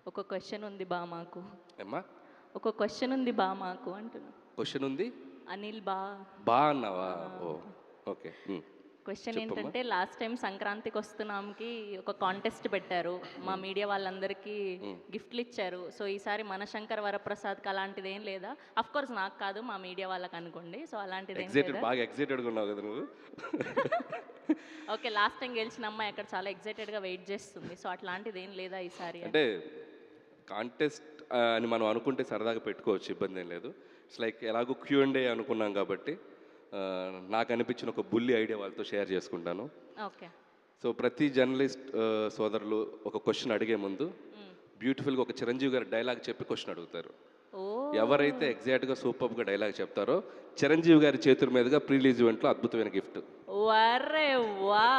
ఒక క్వశ్చన్ ఉంది బా మాకు. ఏమ్మా? ఒక క్వశ్చన్ ఉంది బా మాకు అంటున్నా. క్వశ్చన్ ఉంది? అనిల్ బా. బా అన్నావా? ఓ ఓకే. క్వశ్చన్ ఏంటంటే, లాస్ట్ టైం సంక్రాంతికి వస్తున్నాంకి ఒక కాంటెస్ట్ పెట్టారు. మా మీడియా వాళ్ళందరికీ గిఫ్ట్లు ఇచ్చారు. సో ఈసారి మనశంకర్ వరప్రసాద్కి అలాంటిది ఏం లేదా? అఫ్ కోర్స్ నాకు కాదు, మా మీడియా వాళ్ళకి అనుకోండి. సో అలాంటిది ఏం లేదా? బాగా ఎక్సైటెడ్గా ఉన్నావు కదా నువ్వు. ఓకే, లాస్ట్ టైం గెలిచిన అమ్మాయి అక్కడ చాలా ఎక్సైటెడ్గా వెయిట్ చేస్తుంది. సో అట్లాంటిది ఏం లేదా ఈసారి? అంటే కాంటెస్ట్ అని మనం అనుకుంటే సరదాగా పెట్టుకోవచ్చు, ఇబ్బంది ఏం లేదు. ఇట్స్ లైక్ ఎలాగో Q&A అనుకున్నాం కాబట్టి నాకు అనిపించిన ఒక బుల్లి ఐడియా వాళ్ళతో షేర్ చేసుకుంటాను. ఓకే. సో ప్రతి జర్నలిస్ట్ సోదరులు ఒక క్వశ్చన్ అడిగే ముందు బ్యూటిఫుల్గా ఒక చిరంజీవి గారి డైలాగ్ చెప్పి క్వశ్చన్ అడుగుతారు. ఎవరైతే ఎగ్జాక్ట్గా సూపర్గా డైలాగ్ చెప్తారో చిరంజీవి గారి చేతుల మీదుగా ప్రీలీజ్ ఈవెంట్లో అద్భుతమైన గిఫ్ట్. వరే వా,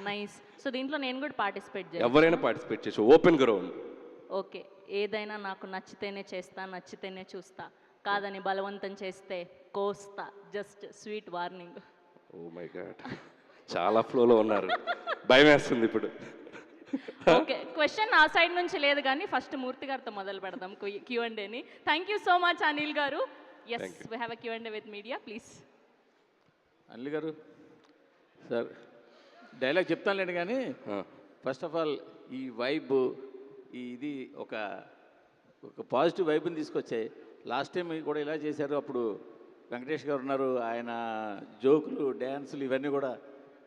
నైస్. సో దీంట్లో నేను కూడా పార్టిసిపేట్ చేయాలి? ఎవరైనా పార్టిసిపేట్ చేయొచ్చు, ఓపెన్ గ్రౌండ్. ఓకే. ఏదైనా నాకు నచ్చితేనే చేస్తా, నచ్చితేనే చూస్తా, కాదని బలవంతం చేస్తే కోస్తా. Just sweet warning. Oh my god, చాలా ఫ్లోలో ఉన్నారు, భయం వేస్తుంది ఇప్పుడు. ఓకే, క్వశ్చన్ ఆ సైడ్ నుంచి లేదు కానీ ఫస్ట్ మూర్తి గారితో మొదలు పెడదాం Q&Aని. Thank you so much Anil garu. Yes, we have a Q&A with media, please. Anil garu sir, dialogue చెప్తానులేండి కానీ ఫస్ట్ ఆఫ్ ఆల్ ఈ వైబ్, ఇది ఒక పాజిటివ్ వైబ్ని తీసుకొచ్చాయి. లాస్ట్ టైం కూడా ఇలా చేశారు, అప్పుడు వెంకటేష్ గారు ఉన్నారు, ఆయన జోకులు, డ్యాన్సులు ఇవన్నీ కూడా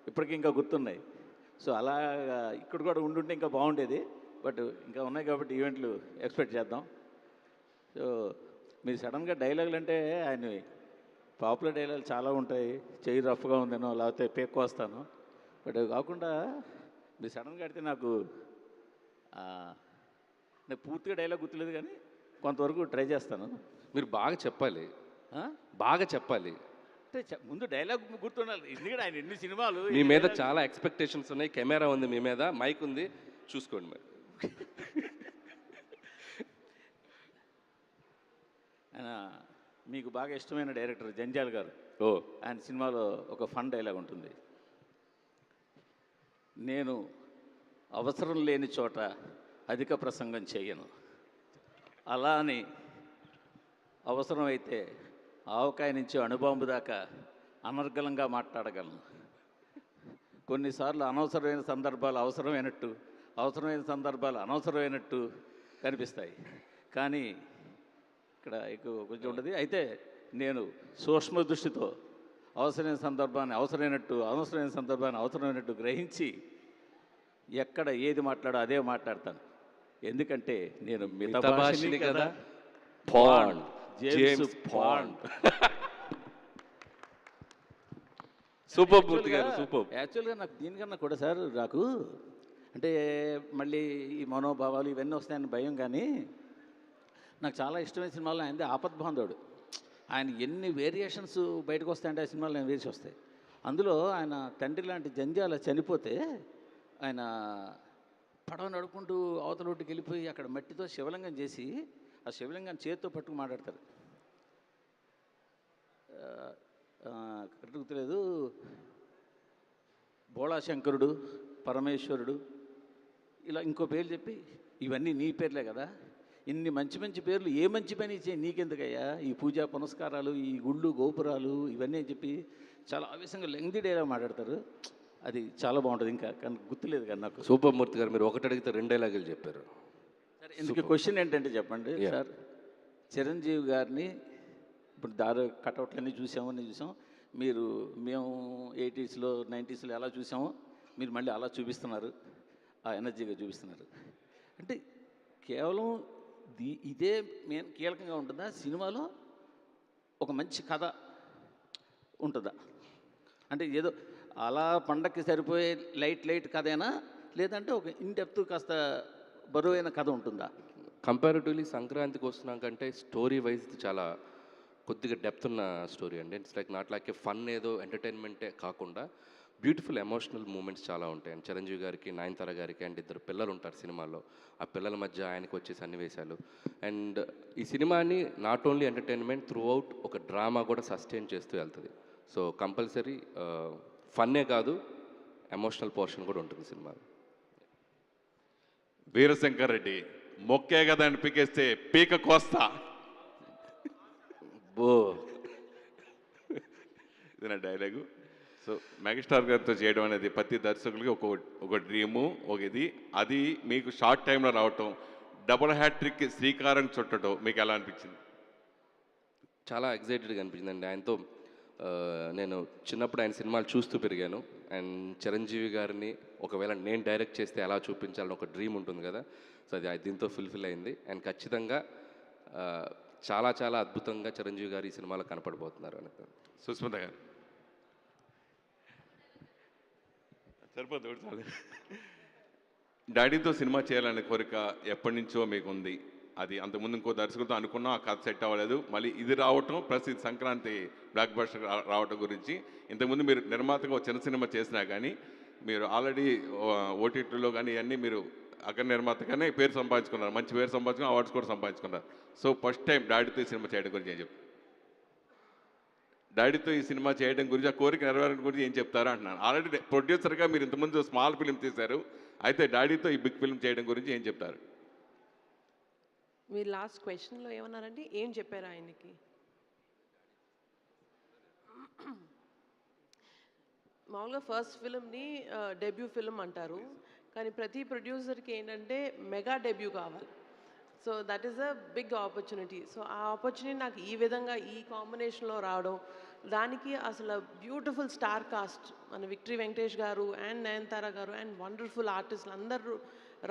ఇప్పటికీ ఇంకా గుర్తున్నాయి. సో అలా ఇక్కడ కూడా ఉండుంటే ఇంకా బాగుండేది, బట్ ఇంకా ఉన్నాయి కాబట్టి ఈవెంట్లు ఎక్స్పెక్ట్ చేద్దాం. సో మీరు సడన్గా డైలాగులు అంటే ఆయన పాపులర్ డైలాగులు చాలా ఉంటాయి, చెయ్యి రఫ్గా ఉందనో లేకపోతే పేక్కు వస్తాను, బట్ కాకుండా మీరు సడన్గా అడితే నాకు పూర్తిగా డైలాగ్ గుర్తులేదు కానీ కొంతవరకు ట్రై చేస్తాను. మీరు బాగా చెప్పాలి, బాగా చెప్పాలి. అంటే ముందు డైలాగ్ గుర్తుండాలి, ఎందుకంటే ఆయన ఎన్ని సినిమాలు. మీ మీద చాలా ఎక్స్పెక్టేషన్స్ ఉన్నాయి, కెమెరా ఉంది మీ మీద, మైక్ ఉంది, చూసుకోండి మరి. ఆయన మీకు బాగా ఇష్టమైన డైరెక్టర్ జంజాల్ గారు. ఓ, ఆయన సినిమాలో ఒక ఫన్ డైలాగ్ ఉంటుంది. నేను అవసరం లేని చోట అధిక ప్రసంగం చేయను, అలా అని అవసరమైతే ఆవకాయ నుంచి అణుబాంబు దాకా అనర్గళంగా మాట్లాడగలను. కొన్నిసార్లు అనవసరమైన సందర్భాలు అవసరమైనట్టు, అవసరమైన సందర్భాలు అనవసరమైనట్టు కనిపిస్తాయి, కానీ ఇక్కడ కొంచెం ఉండదు. అయితే నేను సూక్ష్మ దృష్టితో అవసరమైన సందర్భాన్ని అవసరమైనట్టు, అవసరమైన సందర్భాన్ని అవసరమైనట్టు గ్రహించి ఎక్కడ ఏది మాట్లాడో అదే మాట్లాడతాను. ఎందుకంటే నేను మితభాషిని కదా. Pond, James Bond. సూపర్ పూర్తి గారు, సూపర్. యాక్చువల్గా నాకు దీనికన్నా కూడా సార్, నాకు అంటే మళ్ళీ ఈ మనోభావాలు ఇవన్నీ వస్తాయని భయం, కానీ నాకు చాలా ఇష్టమైన సినిమాలో ఆయనది ఆపద్బాంధవుడు. ఆయన ఎన్ని వేరియేషన్స్ బయటకు వస్తాయంటే ఆ సినిమాలో ఆయన వేసి వస్తాయి. అందులో ఆయన తండ్రి లాంటి జంజాల చనిపోతే ఆయన పడవ నడుపుకుంటూ అవతల ఒడ్డుకి వెళ్ళిపోయి అక్కడ మట్టితో శివలింగం చేసి ఆ శివలింగాన్ని చేతితో పట్టుకు మాట్లాడతారు. కరెక్ట్ గుర్తులేదు, బోళాశంకరుడు, పరమేశ్వరుడు, ఇలా ఇంకో పేర్లు చెప్పి, ఇవన్నీ నీ పేర్లే కదా, ఇన్ని మంచి మంచి పేర్లు ఏ మంచి పని ఇచ్చే నీకెందుకయ్యా, ఈ పూజా పునస్కారాలు, ఈ గుళ్ళు గోపురాలు ఇవన్నీ అని చెప్పి చాలా ఆవేశంగా లెంగ్ది డైలాగ్ మాట్లాడతారు. అది చాలా బాగుంటుంది, ఇంకా కానీ గుర్తులేదు కానీ నాకు. సూపర్ మూర్తి గారు, మీరు ఒకటి అడిగితే 2 డైలాగులు చెప్పారు. సరే, ఇందుకు క్వశ్చన్ ఏంటంటే చెప్పండి సార్, చిరంజీవి గారిని ఇప్పుడు కటౌట్లన్నీ చూసామని చూసాం, మేము 80s, 90s ఎలా చూసామో మీరు మళ్ళీ అలా చూపిస్తున్నారు, ఆ ఎనర్జీగా చూపిస్తున్నారు. అంటే కేవలం ఇదే మెయిన్ కీలకంగా ఉంటుందా సినిమాలో? ఒక మంచి కథ ఉంటుందా? అంటే ఏదో అలా పండక్కి సరిపోయే లైట్ కథేనా, లేదంటే ఒక ఇన్డెప్త్ కాస్త బరువైన కథ ఉంటుందా? కంపారిటివ్లీ సంక్రాంతికి వస్తున్నాం కంటే స్టోరీ వైజ్ చాలా కొద్దిగా డెప్త్ ఉన్న స్టోరీ అండి. It's like not like A fun ఏదో ఎంటర్టైన్మెంటే కాకుండా బ్యూటిఫుల్ ఎమోషనల్ మూమెంట్స్ చాలా ఉంటాయి. అండ్ చిరంజీవి గారికి, నయనతార గారికి అండ్ 2 పిల్లలు ఉంటారు సినిమాలో, ఆ పిల్లల మధ్య ఆయనకు వచ్చే సన్నివేశాలు. అండ్ ఈ సినిమాని not only entertainment through out ఒక డ్రామా కూడా సస్టైన్ చేస్తూ వెళ్తుంది. సో కంపల్సరీ ఫన్నే కాదు, ఎమోషనల్ పోర్షన్ కూడా ఉంటుంది సినిమాలో. వీరశంకర్ రెడ్డి మొక్కే కదా అని పీకేస్తే పీక కోస్తా. బో ఇది నా డైలాగు. సో మెగాస్టార్ గారితో చేయడం అనేది ప్రతి దర్శకులకి ఒక డ్రీము, ఒక ఇది. అది మీకు షార్ట్ టైంలో రావటం, డబుల్ హ్యాట్రిక్ శ్రీకారం చుట్టడం మీకు ఎలా అనిపించింది? చాలా ఎగ్జైటెడ్గా అనిపించిందండి. ఆయనతో నేను చిన్నప్పుడు ఆయన సినిమాలు చూస్తూ పెరిగాను. అండ్ చిరంజీవి గారిని ఒకవేళ నేను డైరెక్ట్ చేస్తే ఎలా చూపించాలని ఒక డ్రీమ్ ఉంటుంది కదా, సో అది దీంతో ఫుల్ఫిల్ అయింది. అండ్ ఖచ్చితంగా చాలా చాలా అద్భుతంగా చిరంజీవి గారు ఈ సినిమాలో కనపడబోతున్నారు అని. సుస్మిత గారు సరిపోతుంది. డాడీతో సినిమా చేయాలనే కోరిక ఎప్పటి నుంచో మీకు ఉంది. అది అంతకుముందు ఇంకో దర్శకులతో అనుకున్నా, ఆ కథ సెట్ అవ్వలేదు. మళ్ళీ ఇది రావటం ప్లస్ ఇది సంక్రాంతి బ్లాక్ బస్టర్ రావటం గురించి, ఇంతకుముందు మీరు నిర్మాతగా చిన్న సినిమా చేసినా కానీ మీరు ఆల్రెడీ ఓటీటీలో కానీ ఇవన్నీ మీరు అక్కడ నిర్మాతగానే పేరు సంపాదించుకున్నారు, మంచి పేరు సంపాదించుకుని అవార్డ్స్ కూడా సంపాదించుకున్నారు. సో ఫస్ట్ టైం డాడీతో ఈ సినిమా చేయడం గురించి ఏం చెప్తారు? డాడీతో ఈ సినిమా చేయడం గురించి, ఆ కోరిక నెరవేరడం గురించి ఏం చెప్తారా అంటున్నాను. ఆల్రెడీ ప్రొడ్యూసర్గా మీరు ఇంతకుముందు స్మాల్ ఫిల్మ్ తీశారు, అయితే డాడీతో ఈ బిగ్ ఫిల్మ్ చేయడం గురించి ఏం చెప్తారు? మీరు లాస్ట్ క్వశ్చన్లో ఏమన్నారండి? ఏం చెప్పారు ఆయనకి? మామూలుగా ఫస్ట్ ఫిల్మ్ని డెబ్యూ ఫిల్మ్ అంటారు, కానీ ప్రతి ప్రొడ్యూసర్కి ఏంటంటే మెగా డెబ్యూ కావాలి. So that is a big opportunity. So ఆ ఆపర్చునిటీ నాకు ఈ విధంగా ఈ కాంబినేషన్లో రావడం, దానికి అసలు బ్యూటిఫుల్ స్టార్ కాస్ట్ మన విక్టరీ వెంకటేష్ గారు అండ్ నయనతార గారు అండ్ వండర్ఫుల్ ఆర్టిస్టులు అందరూ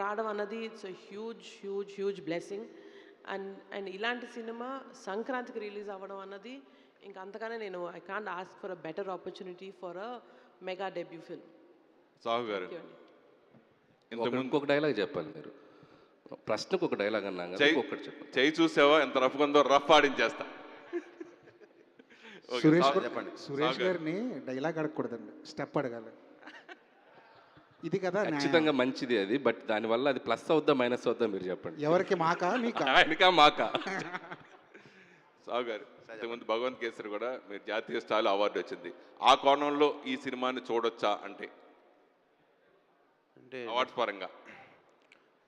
రావడం అన్నది it's huge huge huge blessing. And ఇలాంటి సినిమా సంక్రాంతికి రిలీజ్ అవ్వడం అన్నది ఇంకా అంతగానే నేను I can't ask for a better opportunity for a mega debut film. Sahu గారు ఇంకొక డైలాగ్ చెప్పాలి మీరు. ప్రశ్నకు ఒక డైలాగ్ అన్నాం కదా, ఒకటి చెప్పండి. చేయి చూసావా ఎంత రఫ్గా ఉందో, రఫ్ ఆడించేస్తా. సురేష్ గారిని డైలాగ్ అడగకూడదండి, స్టెప్ అడగాలి. ఇది కదా ఖచ్చితంగా మంచిది అది, బట్ దానివల్ల అది ప్లస్ అవుద్దా మైనస్ అవుద్దా మీరు చెప్పండి. ఎవరికి? మాకా మీకా? ఆయనకా మాకా? సాగు గారు ఇంతకుముందు భగవంత్ కేసరి కూడా మీరు జాతీయ స్థాయిలో అవార్డు వచ్చింది. ఆ కోణంలో ఈ సినిమాని చూడొచ్చా అంటే అవార్డ్స్ పరంగా?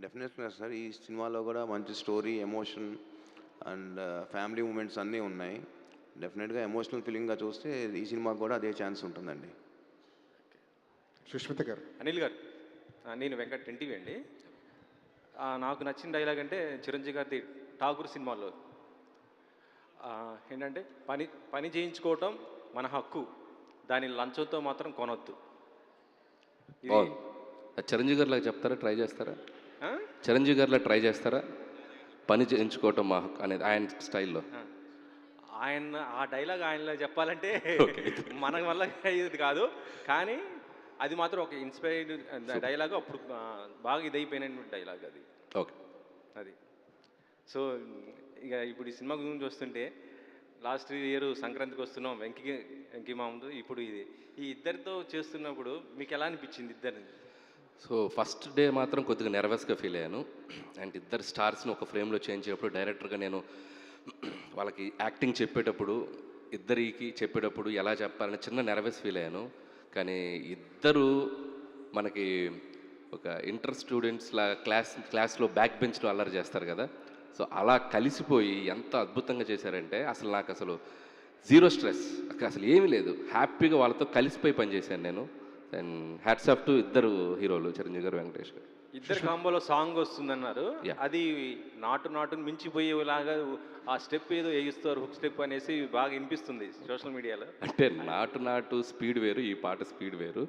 డెఫినెట్గా సార్, ఈ సినిమాలో కూడా మంచి story, emotion and family moments అన్నీ ఉన్నాయి. డెఫినెట్గా ఎమోషనల్ ఫీలింగ్గా చూస్తే ఈ సినిమాకి కూడా అదే ఛాన్స్ ఉంటుందండి. సుష్మిత గారు. అనిల్ గారు, నేను వెంకట్ ఎన్టీవీ అండి. నాకు నచ్చిన డైలాగ్ అంటే చిరంజీవి గారిది ఠాగూర్ సినిమాలో ఏంటంటే పని చేయించుకోవటం మన హక్కు, దాని లంచంతో మాత్రం కొనొద్దు. చిరంజీవి గారిలా చెప్తారా, ట్రై చేస్తారా? చిరంజీవి గారిలా ట్రై చేస్తారా? పని చేయించుకోవటం మా హక్కు అనేది ఆయన స్టైల్లో. ఆయన ఆ డైలాగ్ ఆయనలో చెప్పాలంటే మన వల్ల ఇది కాదు, కానీ అది మాత్రం ఒక ఇన్స్పైర్డ్ డైలాగ్. అప్పుడు బాగా ఇదైపోయిన డైలాగ్ అది. ఓకే, అది. సో ఇక ఇప్పుడు ఈ సినిమా గురించి వస్తుంటే లాస్ట్ ఇయర్ సంక్రాంతికి వస్తున్నాం వెంకీ మామూలు, ఇప్పుడు ఇది ఈ ఇద్దరితో చేస్తున్నప్పుడు మీకు ఎలా అనిపించింది ఇద్దరిని? సో ఫస్ట్ డే మాత్రం కొద్దిగా నెర్వస్గా ఫీల్ అయ్యాను. అండ్ ఇద్దరు స్టార్స్ని ఒక ఫ్రేమ్లో చేంజ్ చేయప్పుడు డైరెక్టర్గా నేను వాళ్ళకి యాక్టింగ్ చెప్పేటప్పుడు, ఇద్దరికి చెప్పేటప్పుడు ఎలా చెప్పాలని చిన్న నెర్వస్ ఫీల్ అయ్యాను. కానీ ఇద్దరు మనకి ఒక ఇంటర్ స్టూడెంట్స్లా క్లాస్లో బ్యాక్ బెంచ్లో అల్లరి చేస్తారు కదా, సో అలా కలిసిపోయి ఎంత అద్భుతంగా చేశారంటే అసలు నాకు అసలు జీరో స్ట్రెస్, అసలు ఏమీ లేదు, హ్యాపీగా వాళ్ళతో కలిసిపోయి పనిచేశాను నేను. అండ్ హ్యాట్స్ ఆఫ్ టు ఇద్దరు హీరోలు, చిరంజీవి గారు, వెంకటేష్ గారు. ఇద్దరు కాంబోలో సాంగ్ వస్తుందన్నారు, అది నాటును మించిపోయేలాగా ఆ స్టెప్ ఏదో వేయిస్తారు, హుక్ స్టెప్ అనేసి బాగా వినిపిస్తుంది సోషల్ మీడియాలో. అంటే నాటు స్పీడ్ వేరు, ఈ పాట స్పీడ్ వేరు.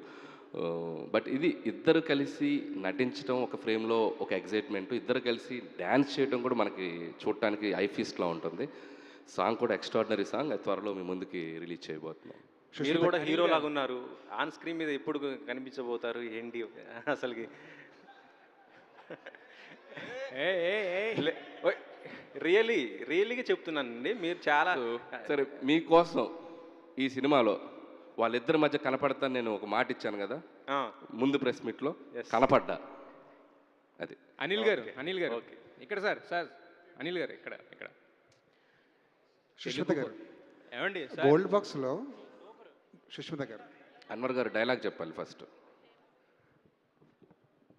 బట్ ఇది ఇద్దరు కలిసి నటించడం ఒక ఫ్రేమ్లో ఒక ఎగ్జైట్మెంట్, ఇద్దరు కలిసి డ్యాన్స్ చేయడం కూడా మనకి చూడటానికి ఐ ఫీస్ట్లా ఉంటుంది. సాంగ్ కూడా ఎక్స్ట్రాడినరీ సాంగ్, అది త్వరలో మీ ముందుకి రిలీజ్ చేయబోతున్నాం. మీరు కూడా హీరో లాగా ఉన్నారు, ఆన్ స్క్రీన్ మీద ఎప్పుడు కనిపించబోతారు ఏంటి అసలుకి? రియల్లీగా చెప్తున్నానండి, మీరు చాలా సరే మీకోసం ఈ సినిమాలో వాళ్ళిద్దరి మధ్య కనపడతాను నేను ఒక మాట ఇచ్చాను కదా ముందు ప్రెస్ మీట్లో, కనపడ్డా. అది అనిల్ గారు ఇక్కడ సార్ అనిల్ గారు ఇక్కడ సుష్మిత గారు ఏమండి గోల్డ్ బాక్స్లో సుష్మిత గారు. అన్వర్ గారు డైలాగ్ చెప్పాలి ఫస్ట్.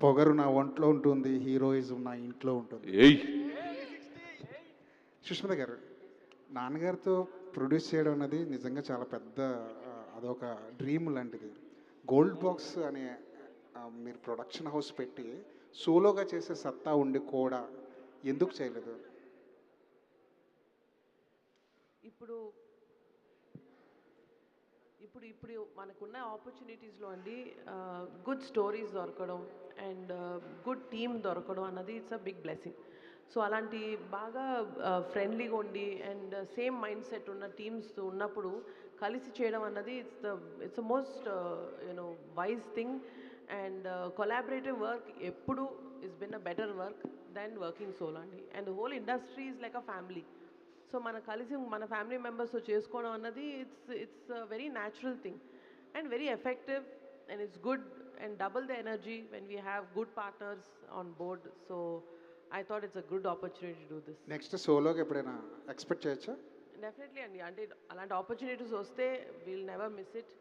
పొగరు నా ఒంట్లో ఉంటుంది, హీరోయిజం నా ఇంట్లో ఉంటుంది. ఏయ్ సుష్మిత గారు, నాన్నగారితో ప్రొడ్యూస్ చేయడం అన్నది నిజంగా చాలా పెద్ద అదొక డ్రీమ్ లాంటిది. గోల్డ్ బాక్స్ అనే మీరు ప్రొడక్షన్ హౌస్ పెట్టి సోలోగా చేసే సత్తా ఉండి కూడా ఎందుకు చేయలేదు? ఇప్పుడు ఇప్పుడు ఇప్పుడు మనకున్న ఆపర్చునిటీస్లో అండి గుడ్ స్టోరీస్ దొరకడం అండ్ గుడ్ టీమ్ దొరకడం అన్నది it's a big blessing. So అలాంటి బాగా ఫ్రెండ్లీగా ఉండి అండ్ సేమ్ మైండ్ సెట్ ఉన్న టీమ్స్ ఉన్నప్పుడు కలిసి చేయడం అన్నది it's the most you know wise thing. And collaborative work ఎప్పుడు is been a better work than working solo అండి. And whole industry is like a family. So మన కలిసి మన ఫ్యామిలీ మెంబర్స్తో చేసుకోవడం అన్నది it's very natural thing and very effective and it's good and double the energy when we have good partners on board. So I thought it's a good opportunity to do this. Next సోలోగా ఎప్పుడైనా expect చేయొచ్చా? Definitely అండి. అంటే అలాంటి opportunities వస్తే we'll never miss it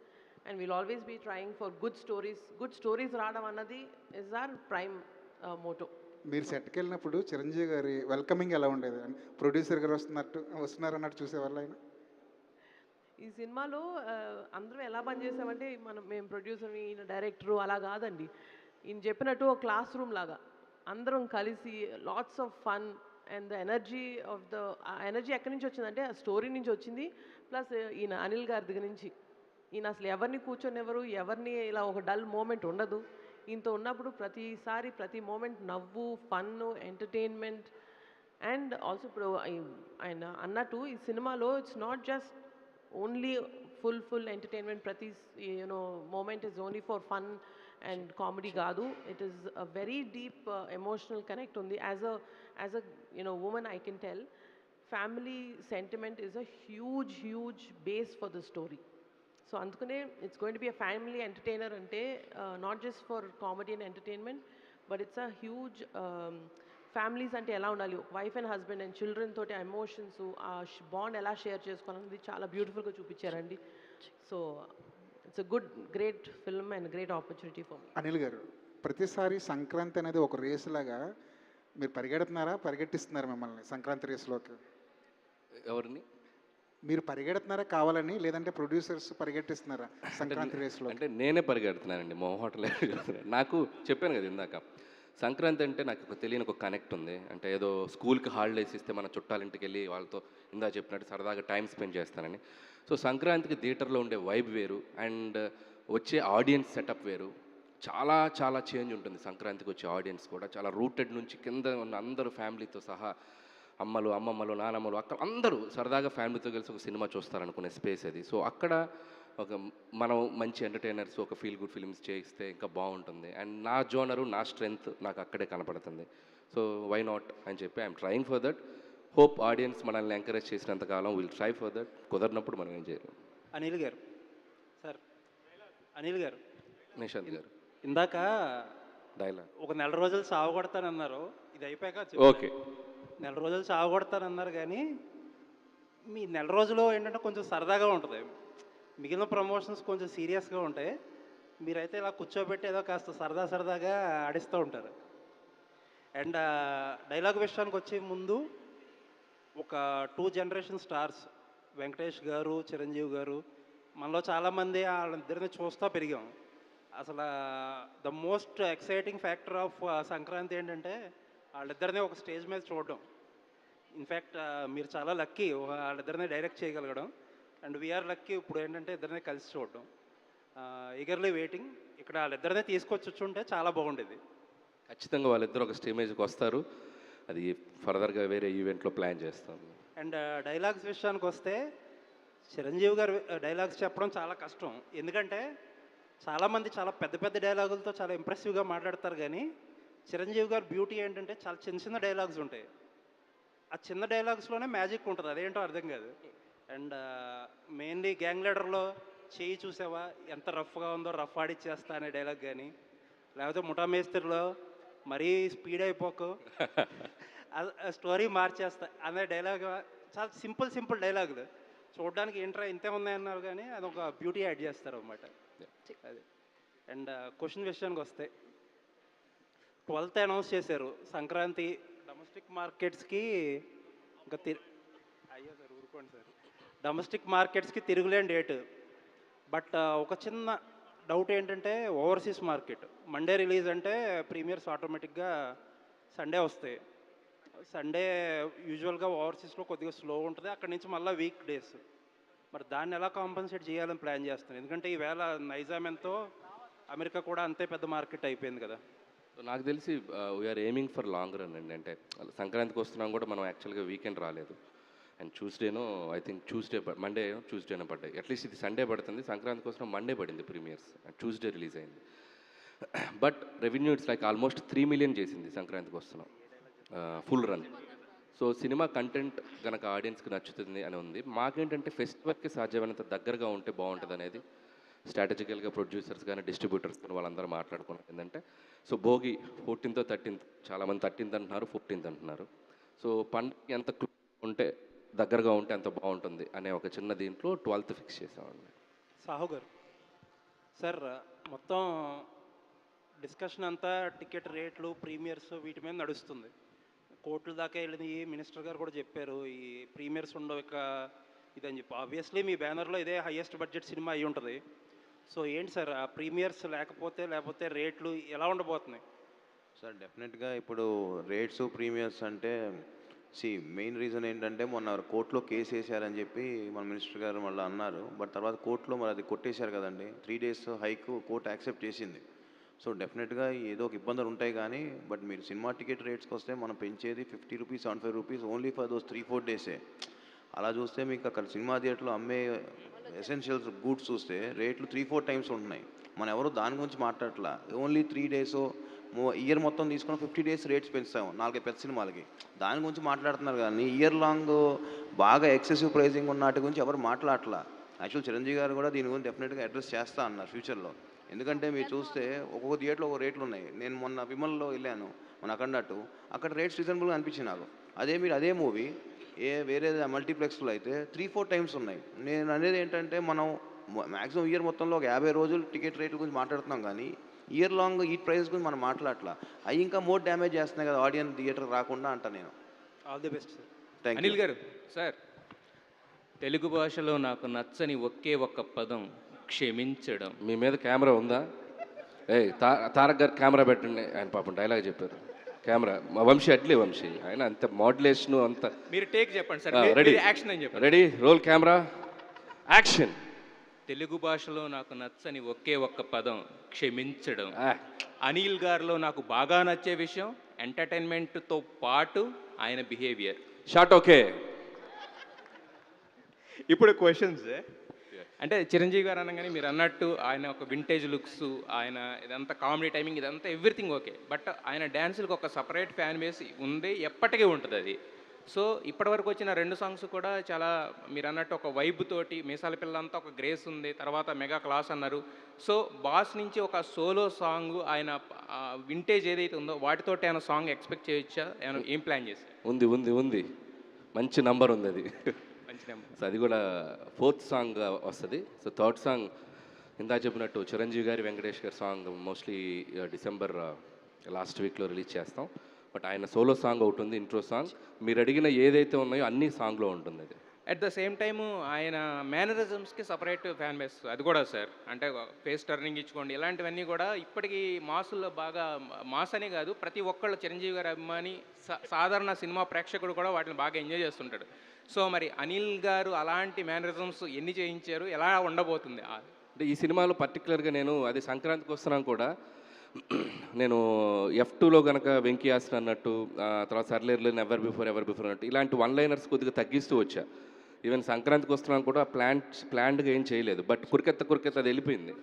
and we'll always be trying for good stories. Good stories రావడం అన్నది is are prime Moto. మీరు సెట్కి వెళ్ళినప్పుడు చిరంజీవి గారి వెల్కమింగ్ ఎలా ఉండేది? ప్రొడ్యూసర్ గారు వస్తున్నారు అన్నట్టు చూసేవాళ్ళు ఆయన? ఈ సినిమాలో అందరం ఎలా పనిచేసామంటే మేము ప్రొడ్యూసర్, ఈయన డైరెక్టరు అలా కాదండి. ఈయన చెప్పినట్టు ఒక క్లాస్ రూమ్ లాగా అందరం కలిసి lots of fun and the energy of the energy ఎక్కడి నుంచి వచ్చిందంటే ఆ స్టోరీ నుంచి వచ్చింది. ప్లస్ ఈయన అనిల్ గారి దగ్గర నుంచి. ఈయన అసలు ఎవరిని కూర్చొనివ్వరు, ఎవరిని ఇలా ఒక డల్ మూమెంట్ ఉండదు. ఈయనతో ఉన్నప్పుడు ప్రతిసారి ప్రతి మూమెంట్ నవ్వు, ఫన్, ఎంటర్టైన్మెంట్. అండ్ ఆల్సో ఇప్పుడు ఆయన అన్నట్టు ఈ సినిమాలో it's not just only full entertainment. ప్రతి you know moment is only for fun and comedy కాదు. It is a very deep emotional connect ఉంది. As a you know women I can tell family sentiment is a huge base for the story. So అందుకనే it's going to be a family entertainer అంటే not just for comedy and entertainment but it's a huge families అంటే ఎలా ఉండాలి, wife and husband and children తోటి emotions, ఆ bond ఎలా share చేసుకోవాలనేది చాలా బ్యూటిఫుల్గా చూపించారండి. So it's a great film and great opportunity for me. Anil garu, ప్రతిసారి సంక్రాంతి అనేది ఒక రేస్ లాగా మీరు పరిగెట్టిస్తున్నారా మిమ్మల్ని సంక్రాంతి రేసులోకి? ఎవరిని? మీరు పరిగెడుతున్నారా కావాలని, లేదంటే ప్రొడ్యూసర్స్ పరిగెట్టిస్తున్నారా సంక్రాంతి రేసులో? అంటే నేనే పరిగెడుతున్నానండి, మొహోటలే. నాకు చెప్పాను కదా ఇందాక, సంక్రాంతి అంటే నాకు ఒక తెలియని ఒక కనెక్ట్ ఉంది. అంటే ఏదో స్కూల్కి హాలిడేస్ ఇస్తే మన చుట్టాలింటికి వెళ్ళి వాళ్ళతో ఇందా చెప్పినట్టు సరదాగా టైం స్పెండ్ చేస్తానని. సో సంక్రాంతికి థియేటర్లో ఉండే వైబ్ వేరు అండ్ వచ్చే ఆడియన్స్ సెటప్ వేరు. చాలా చాలా చేంజ్ ఉంటుంది సంక్రాంతికి వచ్చే ఆడియన్స్ కూడా. చాలా రూటెడ్ నుంచి కింద ఉన్న అందరూ ఫ్యామిలీతో సహా, అమ్మలు, అమ్మమ్మలు, నానమ్మలు, అక్కడ అందరూ సరదాగా ఫ్యామిలీతో కలిసి ఒక సినిమా చూస్తారనుకునే స్పేస్ అది. సో అక్కడ ఒక మనం మంచి ఎంటర్టైనర్స్, ఒక ఫీల్ గుడ్ ఫిల్మ్స్ చేయిస్తే ఇంకా బాగుంటుంది. అండ్ నా జోనరు, నా స్ట్రెంగ్త్ నాకు అక్కడే కనపడుతుంది. సో వై నాట్ అని చెప్పి I'm trying for that. Hope audience మనల్ని ఎంకరేజ్ చేసినంతకాలం విల్ ట్రై ఫర్ దట్. కుదరినప్పుడు మనం ఏం చేయలేం. అనిల్ గారు, సార్ అనిల్ గారు, నిశాంత్ గారు, ఇందాక డైలాగ్ ఒక నెల రోజులు సాగుకొడతానన్నారు. ఇది అయిపోయాక ఓకే, నెల రోజులు సాగుకొడతానన్నారు. కానీ మీ నెల రోజులు ఏంటంటే కొంచెం సరదాగా ఉంటుంది, మిగిలిన ప్రమోషన్స్ కొంచెం సీరియస్గా ఉంటాయి. మీరైతే ఇలా కూర్చోబెట్టి ఏదో కాస్త సరదాగా ఆడిస్తూ ఉంటారు. అండ్ డైలాగ్ విషయానికి వచ్చే ముందు ఒక 2 జనరేషన్ స్టార్స్, వెంకటేష్ గారు, చిరంజీవి గారు, మనలో చాలామంది వాళ్ళిద్దరిని చూస్తూ పెరిగాం. అసలు the most exciting factor of Sankranti ఏంటంటే వాళ్ళిద్దరిని ఒక స్టేజ్ మీద చూడడం. ఇన్ఫ్యాక్ట్ మీరు చాలా లక్కీ వాళ్ళిద్దరిని డైరెక్ట్ చేయగలగడం. అండ్ వీఆర్ లక్కీ ఇప్పుడు ఏంటంటే ఇద్దరిని కలిసి చూడడం. Eagerly waiting. ఇక్కడ వాళ్ళిద్దరినే తీసుకొచ్చుంటే చాలా బాగుండేది. ఖచ్చితంగా వాళ్ళిద్దరు ఒక స్టేమేజ్కి వస్తారు. అది ఫర్దర్గా వేరే ఈవెంట్లో ప్లాన్ చేస్తాం. అండ్ డైలాగ్స్ విషయానికి వస్తే చిరంజీవి గారు డైలాగ్స్ చెప్పడం చాలా కష్టం. ఎందుకంటే చాలామంది చాలా పెద్ద డైలాగులతో చాలా ఇంప్రెసివ్గా మాట్లాడతారు. కానీ చిరంజీవి గారు బ్యూటీ ఏంటంటే చాలా చిన్న డైలాగ్స్ ఉంటాయి. ఆ చిన్న డైలాగ్స్లోనే మ్యాజిక్ ఉంటుంది, అదేంటో అర్థం కాదు. అండ్ మెయిన్లీ గ్యాంగ్ లీడర్లో చేయి చూసావా ఎంత రఫ్గా ఉందో, రఫ్ ఆడిచ్చేస్తా అనే డైలాగ్ కానీ, లేకపోతే ముఠా మేస్త్రిలో మరీ స్పీడ్ అయిపోకు స్టోరీ మార్చేస్తా అనే డైలాగ్, చాలా సింపుల్ డైలాగులు. చూడడానికి ఏంట్రా ఇంతే ఉన్నాయన్నారు కానీ అది ఒక బ్యూటీ యాడ్ చేస్తారు అన్నమాట. అది. అండ్ క్వశ్చన్ విషయానికి వస్తే 12th అనౌన్స్ చేశారు సంక్రాంతి డొమెస్టిక్ మార్కెట్స్కి ఇంకా అయ్యో సార్ ఊరుకోండి సార్, డొమెస్టిక్ మార్కెట్స్కి తిరుగులేని డేట్. బట్ ఒక చిన్న డౌట్ ఏంటంటే ఓవర్సీస్ మార్కెట్ మండే రిలీజ్ అంటే ప్రీమియర్స్ ఆటోమేటిక్గా సండే వస్తాయి. సండే యూజువల్గా ఓవర్సీస్లో కొద్దిగా స్లో ఉంటుంది, అక్కడి నుంచి మళ్ళీ వీక్ డేస్. మరి దాన్ని ఎలా కాంపన్సేట్ చేయాలని ప్లాన్ చేస్తాను, ఎందుకంటే ఈవేళ నైజాం ఎంతో అమెరికా కూడా అంతే పెద్ద మార్కెట్ అయిపోయింది కదా. నాకు తెలిసి we're aiming for long run అండి. అంటే సంక్రాంతికి వస్తున్నాం కూడా మనం యాక్చువల్గా వీకెండ్ రాలేదు. అండ్ ట్యూస్డేనో ఐ థింక్ ట్యూస్డేనో పడ్డాయి. అట్లీస్ట్ ఇది సండే పడుతుంది, సంక్రాంతికి వస్తున్నాం మండే పడింది ప్రీమియర్స్, అండ్ ట్యూస్డే రిలీజ్ అయింది. But revenue it's like almost 3 million చేసింది Sankranthiki Vasthunnam full run. So cinema content కనుక ఆడియన్స్కి నచ్చుతుంది అని ఉంది. మాకేంటంటే ఫెస్టివల్కి సాధ్యమైనంత దగ్గరగా ఉంటే బాగుంటుంది అనేది స్ట్రాటజికల్గా ప్రొడ్యూసర్స్ కానీ డిస్ట్రిబ్యూటర్స్ కానీ వాళ్ళందరూ మాట్లాడుకున్నారు. ఏంటంటే సో భోగి 14th 13th, చాలామంది 13th అంటున్నారు, 14th అంటున్నారు. సో పండుగ ఎంత ఉంటే దగ్గరగా ఉంటే అంత బాగుంటుంది అనే ఒక చిన్న దీంట్లో 12th ఫిక్స్ చేసామండి. సాహు గారు సార్, మొత్తం డిస్కషన్ అంతా టికెట్ రేట్లు ప్రీమియర్స్ వీటి మీద నడుస్తుంది. కోర్టుల దాకా వెళ్ళింది, మినిస్టర్ గారు కూడా చెప్పారు ఈ ప్రీమియర్స్ ఉండవు ఇక ఇదని చెప్పి. ఆబ్వియస్లీ మీ బ్యానర్లో ఇదే హయ్యెస్ట్ బడ్జెట్ సినిమా అయి ఉంటుంది. సో ఏంటి సార్ ఆ ప్రీమియర్స్ లేకపోతే రేట్లు ఎలా ఉండబోతున్నాయి సార్? డెఫినెట్గా ఇప్పుడు రేట్స్ ప్రీమియర్స్ అంటే మెయిన్ రీజన్ ఏంటంటే మొన్న కోర్టులో కేసు వేసారని చెప్పి మన మినిస్టర్ గారు మళ్ళీ అన్నారు. బట్ తర్వాత కోర్టులో మరి అది కొట్టేశారు కదండి. 3 days హైక్ కోర్టు యాక్సెప్ట్ చేసింది. సో డెఫినెట్గా ఏదో ఒక ఇబ్బందులు ఉంటాయి కానీ, బట్ మీరు సినిమా టికెట్ రేట్స్కి వస్తే మనం పెంచేది 50 rupees 75 rupees only for those 3-4 days. అలా చూస్తే మీకు అక్కడ సినిమా థియేటర్లో అమ్మే ఎసెన్షియల్స్ గూడ్స్ చూస్తే రేట్లు 3-4 times ఉంటున్నాయి. మనం ఎవరు దాని గురించి మాట్లాడట్లా. ఓన్లీ 3 days ఇయర్ మొత్తం తీసుకున్న 50 days రేట్స్ పెంచుతాము 4 పెద్ద సినిమాలకి. దాని గురించి మాట్లాడుతున్నారు కానీ ఇయర్ లాంగ్ బాగా ఎక్సెసివ్ ప్రైజింగ్ ఉన్న వాటి గురించి ఎవరు మాట్లాడట్లా. యాక్చువల్ చిరంజీవి గారు కూడా దీని గురించి డెఫినెట్గా అడ్రస్ చేస్తా అన్నారు ఫ్యూచర్లో. ఎందుకంటే మీరు చూస్తే ఒక్కొక్క థియేటర్లో ఒక రేట్లు ఉన్నాయి. నేను మొన్న విమల్లో వెళ్ళాను, మన అక్కడట్టు అక్కడ రేట్స్ రీజనబుల్గా అనిపించింది నాకు. మీరు అదే మూవీ వేరే మల్టీప్లెక్స్లో అయితే 3-4 times ఉన్నాయి. నేను అనేది ఏంటంటే మనం మ్యాక్సిమం ఇయర్ మొత్తంలో ఒక 50 రోజులు టికెట్ రేట్ల గురించి మాట్లాడుతున్నాం కానీ ఇయర్ లాంగ్ ఈ ప్రైస్ గురించి మనం మాట్లాడట్లా. అవి ఇంకా మోర్ డ్యామేజ్ చేస్తున్నాయి కదా ఆడియన్స్ థియేటర్ రాకుండా అంట. నేను all the best sir. Thank you. Anil garu sir, Telugu భాషలో నాకు నచ్చని ఒకే ఒక్క పదం క్షమించడం. మీ మీద కెమెరా ఉందా? తారక్ గారు కెమెరా పెట్టండి, ఆయన పాపం డైలాగ్ చెప్పారు. కెమెరా వంశీ అట్లే వంశీ ఆయన అంత మోడ్యులేషన్ అంత. మీరు టేక్ చెప్పండి సార్. రెడీ యాక్షన్ అని చెప్పండి. Ready, roll camera, action. Telugu భాషలో నాకు నచ్చని ఒకే ఒక్క పదం క్షమించడం. అనిల్ గారిలో నాకు బాగా నచ్చే విషయం ఎంటర్టైన్మెంట్తో పాటు ఆయన బిహేవియర్. Short okay. ఇప్పుడు క్వశ్చన్స్ అంటే చిరంజీవి గారు అనగానే మీరు అన్నట్టు ఆయన ఒక వింటేజ్ లుక్స్, ఆయన ఇదంతా కామెడీ టైమింగ్ ఇదంతా ఎవ్రీథింగ్ ఓకే. బట్ ఆయన డ్యాన్సులకు ఒక సపరేట్ ఫ్యాన్ బేస్ ఉంది, ఎప్పటికీ ఉంటుంది అది. సో ఇప్పటివరకు వచ్చిన 2 songs కూడా చాలా మీరు అన్నట్టు ఒక వైబ్ తోటి, మీసాల పిల్లంతా ఒక గ్రేస్ ఉంది, తర్వాత మెగా క్లాస్ అన్నారు. సో బాస్ నుంచి ఒక సోలో సాంగ్ ఆయన వింటేజ్ ఏదైతే ఉందో వాటితోటి ఆయన సాంగ్ ఎక్స్పెక్ట్ చేయొచ్చా? ఆయన ఏం ప్లాన్ చేశారు? ఉంది ఉంది ఉంది మంచి నంబర్ ఉంది అది. మంచి నెంబర్. సో అది కూడా 4th song వస్తుంది. సో 3rd song ఇందా చెప్పినట్టు చిరంజీవి గారి వెంకటేష్ గారి సాంగ్ మోస్ట్లీ December లాస్ట్ వీక్లో రిలీజ్ చేస్తాం. బట్ ఆయన సోలో సాంగ్ ఒకటి ఉంది, ఇంట్రో సాంగ్. మీరు అడిగిన ఏదైతే ఉన్నాయో అన్ని సాంగ్లో ఉంటుంది అది. అట్ ద సేమ్ టైము ఆయన మేనరిజమ్స్కి సపరేట్ ఫ్యాన్ బేస్ అది కూడా సార్. అంటే ఫేస్ టర్నింగ్ ఇచ్చుకోండి, ఇలాంటివన్నీ కూడా ఇప్పటికీ మాసుల్లో బాగా మాస్ అనే కాదు, ప్రతి ఒక్కళ్ళు చిరంజీవి గారి అభిమాని సాధారణ సినిమా ప్రేక్షకుడు కూడా వాటిని బాగా ఎంజాయ్ చేస్తుంటాడు. సో మరి అనిల్ గారు అలాంటి మేనరిజమ్స్ ఎన్ని చేయించారు, ఎలా ఉండబోతుంది? అంటే ఈ సినిమాలో పర్టికులర్గా నేను అది సంక్రాంతికి వస్తున్నాం కూడా నేను F2లో కనుక వెంకీ ఆసన్ అన్నట్టు, తర్వాత సర్లేర్లో ఎవర్ బిఫోర్ అన్నట్టు ఇలాంటి 1-liners కొద్దిగా తగ్గిస్తూ వచ్చా. ఈవెన్ సంక్రాంతికి వస్తున్నాం కూడా ప్లాన్డ్గా ఏం చేయలేదు. బట్ కురికెత్త అది వెళ్ళిపోయింది.